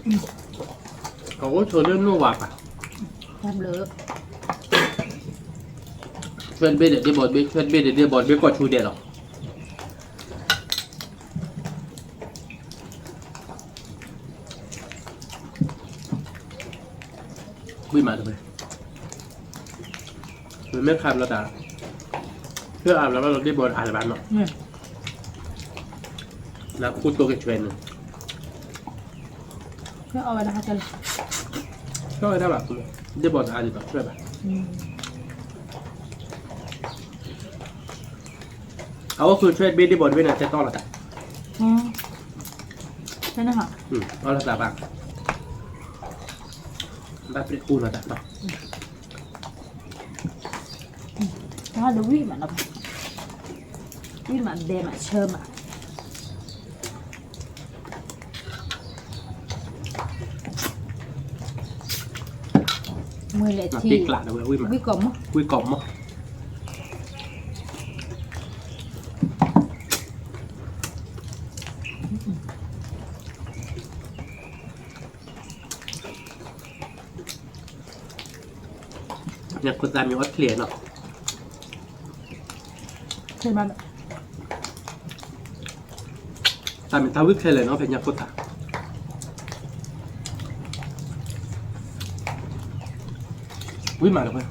เขาก็โชว์เรื่องนู่นวับอ่ะ ทำเลย เพื่อนเบสเดี๋ยวบอลเบสเพื่อนเบสเดี๋ยวบอลเบสกดชูเดียร์หรอวิ่งมาทำไมมันไม่ขับแล้วแต่เพื่ออาบแล้วเราได้บอลอาบบ้านเนาะ เนี่ย แล้วคู่ตัวกับเทรนนึง เพื่อเอาไว้นะคะจะ ก็ได้แบบได้บอลอาบดีกว่าช่วยแบบเอาก็คือช่วยเบสได้บอลเบสนะจะต้องระดับ ใช่ไหมคะ เอาระดับบ้างแบบเป็นคู่ระดับเนาะ ถ้าเดี๋ยววิ่งมาแล้ววิ่งมาเดมาเชิมอ่ะมือเล็ก มา ที่ ปีกลาดเอาไว้วิ่งมา วิ่งก่อนมั้ง วิ่งกล่อมมั้งเนี่ยคนตามมีออสเตรเลียเนาะ เคยมา ตามเป็นทาวิเคเลยเนาะเป็นยาโคตาวิ่งมาแล้วเพื่อน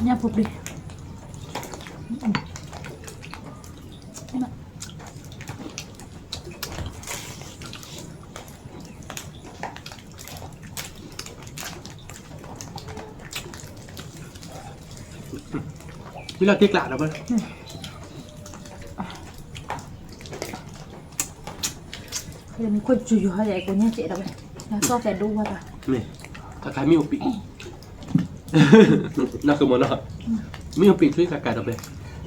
เนี่ยปุ๊บดิที่เราตีกลาดแล้วเพื่อน คือมีคนจุยอยู่อะไรกูเนี่ยเจ๊เราไปแล้วก็แต่ดูว่าป่ะ นี่ถ้าใครมีอุปิน่าคือมันเนาะมีอุปิช่วยกากาดเอาไป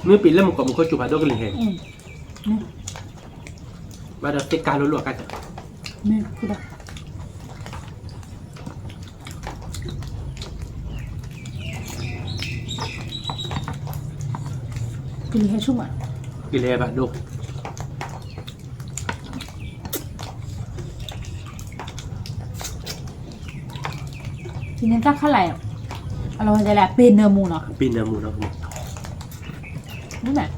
มีอุปิแล้วมันก็มันก็จุบหาด้วยกันเลยเห็น นี่ ว่าเราตีการรัวๆกันจ้ะ นี่คือแบบกินให้ชุ่มอ่ะ กิเลสแบบดู ทีนี้ถ้าข้าวไหลเราจะแหละเป็นเนื้อหมูเนาะ ปีนเนื้อหมูเนาะ นี่แหละ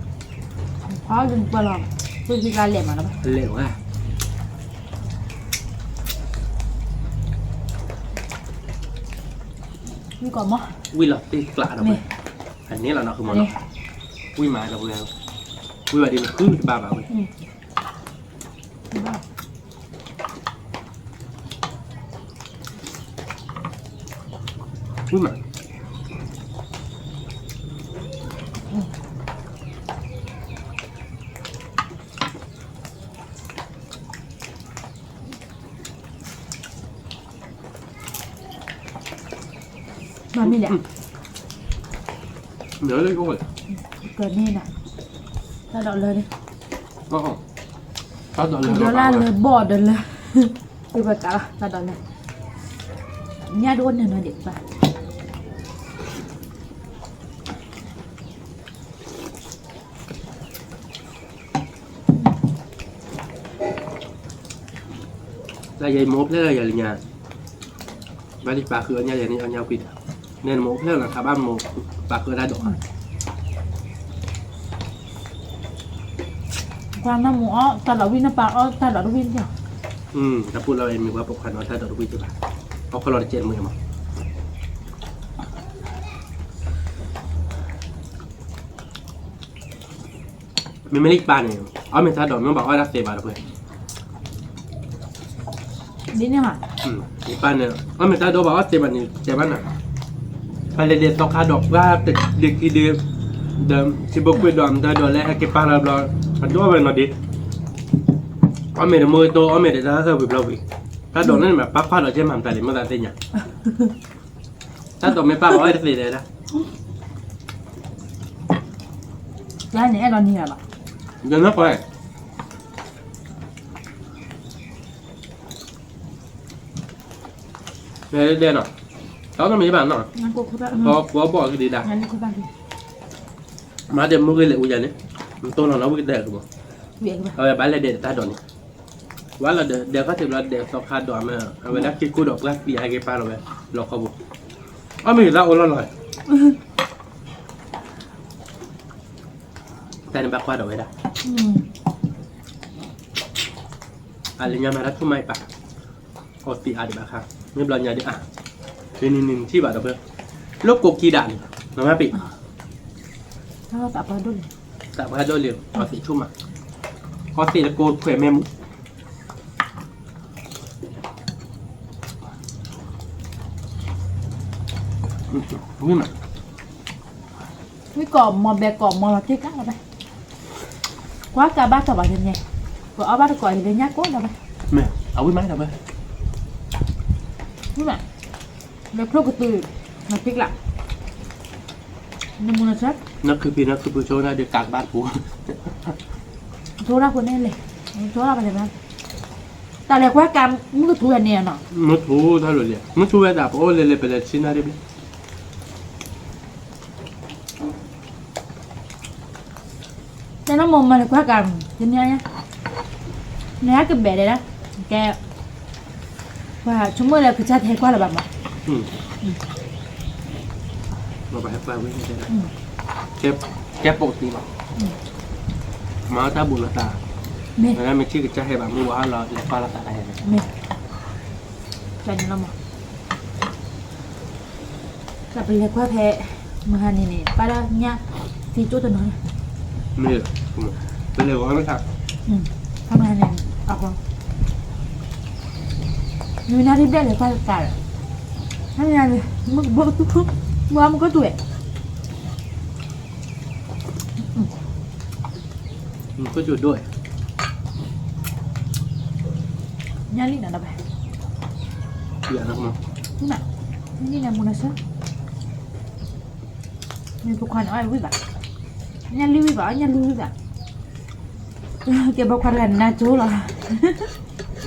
เพราะจนปลอมคือการเหลี่ยมมาแล้วป่ะ เร็วอ่ะ นี่ก่อนมั้ง วิ่งเราตีกลาดเอาไป นี่ อันนี้เราเนาะคือมัน นี่ เนาะวิ่งมาเราเพื่อนวิ่งมาดีมันคือบ้าๆเว้ยวิ่งมา มาไม่แหละ เหนือเลยก็เลย เกิดนี่นะถ้าดอกเลยดิ ก็เขาตอน เดี๋ยวล่าเลยบอดเดินเลยคือแบบจ้าถ้าดอกเลยเนี่ยโดนเนี่ยนะเด็กป่ะ เ là dây mốt thế là giờ nhà và đi bà cửa nhà giờ này ở nhau quỵt nên mốt thế là khá ban một bà cửa đã đỏ ความน้ำหมูอ้อตลอดวินน้ำปลาอ้อตลอดวินจ้ะ ถ้าพูดเราเองมีว่าปกติเราถ้าเราดูวิจิตรเอาคนเราเจนมือมามีไม่เล็กบ้านเนี่ยเอาไม่ถ้าดอกมันบอกว่ารักเตะบาร์เพื่อน นี่เนี่ยค่ะ อีบ้านเนี่ยเอาไม่ถ้าดอกบอกว่าเตะบาร์นี่เตะบ้านน่ะไปเรียนต้องคาดอกว่าเด็กที่เดิมสิบกว่าดอมได้ดอกแรกให้เก็บปลาเราอันด้วยเป็นมาดิเอาไม่ได้มือโตเอาไม่ได้ถ้าเธอวิบเราวิถ้าดอกนั่นแบบปั๊บพลาดเราเชื่อมันแต่เลยไม่ได้เสียถ้าดอกไม่ปั๊บเอาได้เสียเลยนะ ร้านนี้ไอ้ตอนนี้อะ เดินนักไปเดินหน่อยเขาต้องมีบ้านหน่อย งั้นกูคือแบบ พอบอกก็ดีดัง งั้นกูแบบ มาเดี๋ยวมึงเลยอุ้ยเนี่ยมันตัวเราวิ่งเด็กกูบอก เวียนแบบ เอาไปเลยเด็ดตาดอนว่าเราเดี๋ยวก็ถึงเราเดี๋ยวสอบคาดดอนมาเอาไปแล้วคิดกูดอกแล้วปีให้กี่ป้าเราไปเราเขาบอกอ๋อมีแล้วโอ้ละลอยแต่ในบักว่าดอกไว้ได้ Alenya merah tuh mai pak. Kopi ada bakar. Ini belanja dia ah. Ini sih pak apa? Lo koki dah nih. Nama pi? ถ้าเราตับปลาดุน Tak apa dulu. Kopi cuma. Kopi le kod kue memu. Ini mah. วิกรอบมอแบกกรอบมอเราเจ๊ก้าไปคว้ากาบ้าต่อไปยังไงก็เอาบ้าตะก่อยเลยยักษ์ก้นเราไป Mẹ, áo với máy nào vậy? นี่แหละแบบพวกกระตือมาพริกละน้ำมันชัด Nó cứ bị chỗ này được cạc bát phú. โทรรับคนแน่เลยโทรรับไปเลยนะแต่เรียกว่ากรรมมึงก็ทุเรียนเนี่ยเนาะ Nó thú thay rồi liền. Nó thú về đạp ô lên bên xin ra đi. แต่น้ำมันมาเรียกว่ากรรมยังไงเนี่ยเนี่ยก็แบบเลยนะแกว่าชั่วโมงแล้วคือชาติเทกว่าระแบบอ่ะ Mà phải vào với như thế này. Kép bộ tí mà. Mà ta buồn là ta. เมย์ Nên mình chỉ cái trái bà mua là qua là ta này. เมย์จันน้ำมันกลับไปเรียกว่าแพ้มาหันนี่ป้าละเนี่ยสีจุดตัวน้อย Mẹ. Bây giờ có nó thật. ทำงานเนี่ยออกมามีหน้าที่ได้เลยป้าตายทำงานเลยมึงบอกทุกๆมึงก็ตัวเอง Mình có chuột đuổi. งานนี่น่ะนะไป Dạ nó không. นี่น่ะนี่น่ะมูนะซะมีพวกคนอ้อยวิ่งแบบงานรีวิวแบบงานรีวิวแบบเก็บพวกคนแหลนน่าจู้หรอ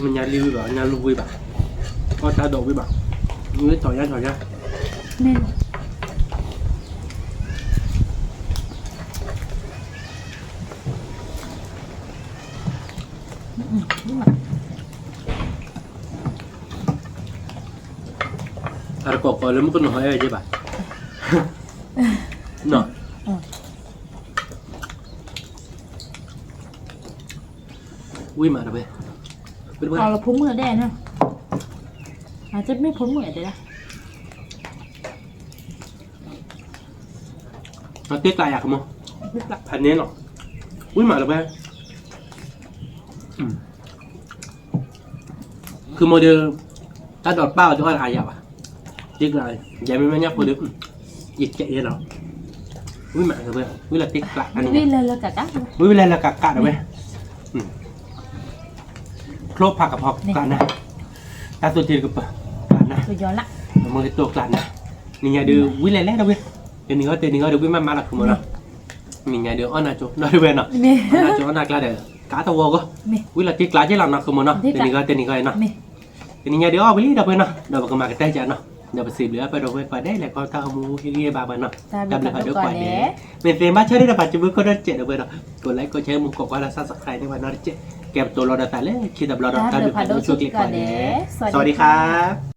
Mình nhà lưu bảo nhà lưu vui bảo. Có ta độ với bảo. Ngươi tỏi ra. เน่น นี่มา À có lớn một con nói chứ bà. Nó. Ui mà đâu vậy? พอเราพ้นมือได้นะอาจจะไม่พ้นมือแต่ละ Nó tiếc lại à không? ลึกหลัก Thành nén rồi. Ui mà đâu vậy? Cứ môi đưa ta đọt bao cho ai à? Tiếc lại. Vậy mới nhắc cô được. Dịch chạy ra rồi. Ui mà đâu vậy? Ui là tiếc lại anh วิ่ง này. เลยกะกัก Ui lên là cả đâu vậy? Lốp phạt gặp học cả này. Ta tôi tiền gặp cả này. ตัวย้อนละ Mà cái tuột lặn này. Mình nhà đưa quý lẻ lẻ đâu biết. Tiền nữa được quý mà là không mà. Mình nhà đưa on là chỗ nó đi bên nào. เมย์ On là chỗ là để cá tao vô cơ. เมย์ Quý là tiếc lá chứ làm nào không mà nó. Tiền nữa เมย์ Tiền nhà đưa quý đâu bên nào. Đâu mà cái tay chả nó. Đâu mà xịp lửa phải đâu phải đây là con tao mua cái kia bà bên nào. ตา Đâm ดู là phải ดู đứa ก่อน quả เด้ để. Mình tiền bác chơi đi là bà chú bữa có đơn chạy đâu bên nào. Còn lấy có chơi một cục qua là sao sạc khai nhưng mà nó chết. แกมตัวรอดาตาเลยคิดแบบรอดาตาหรือผ่านช่วยคลิกก่อนเด้สวัสดีครับ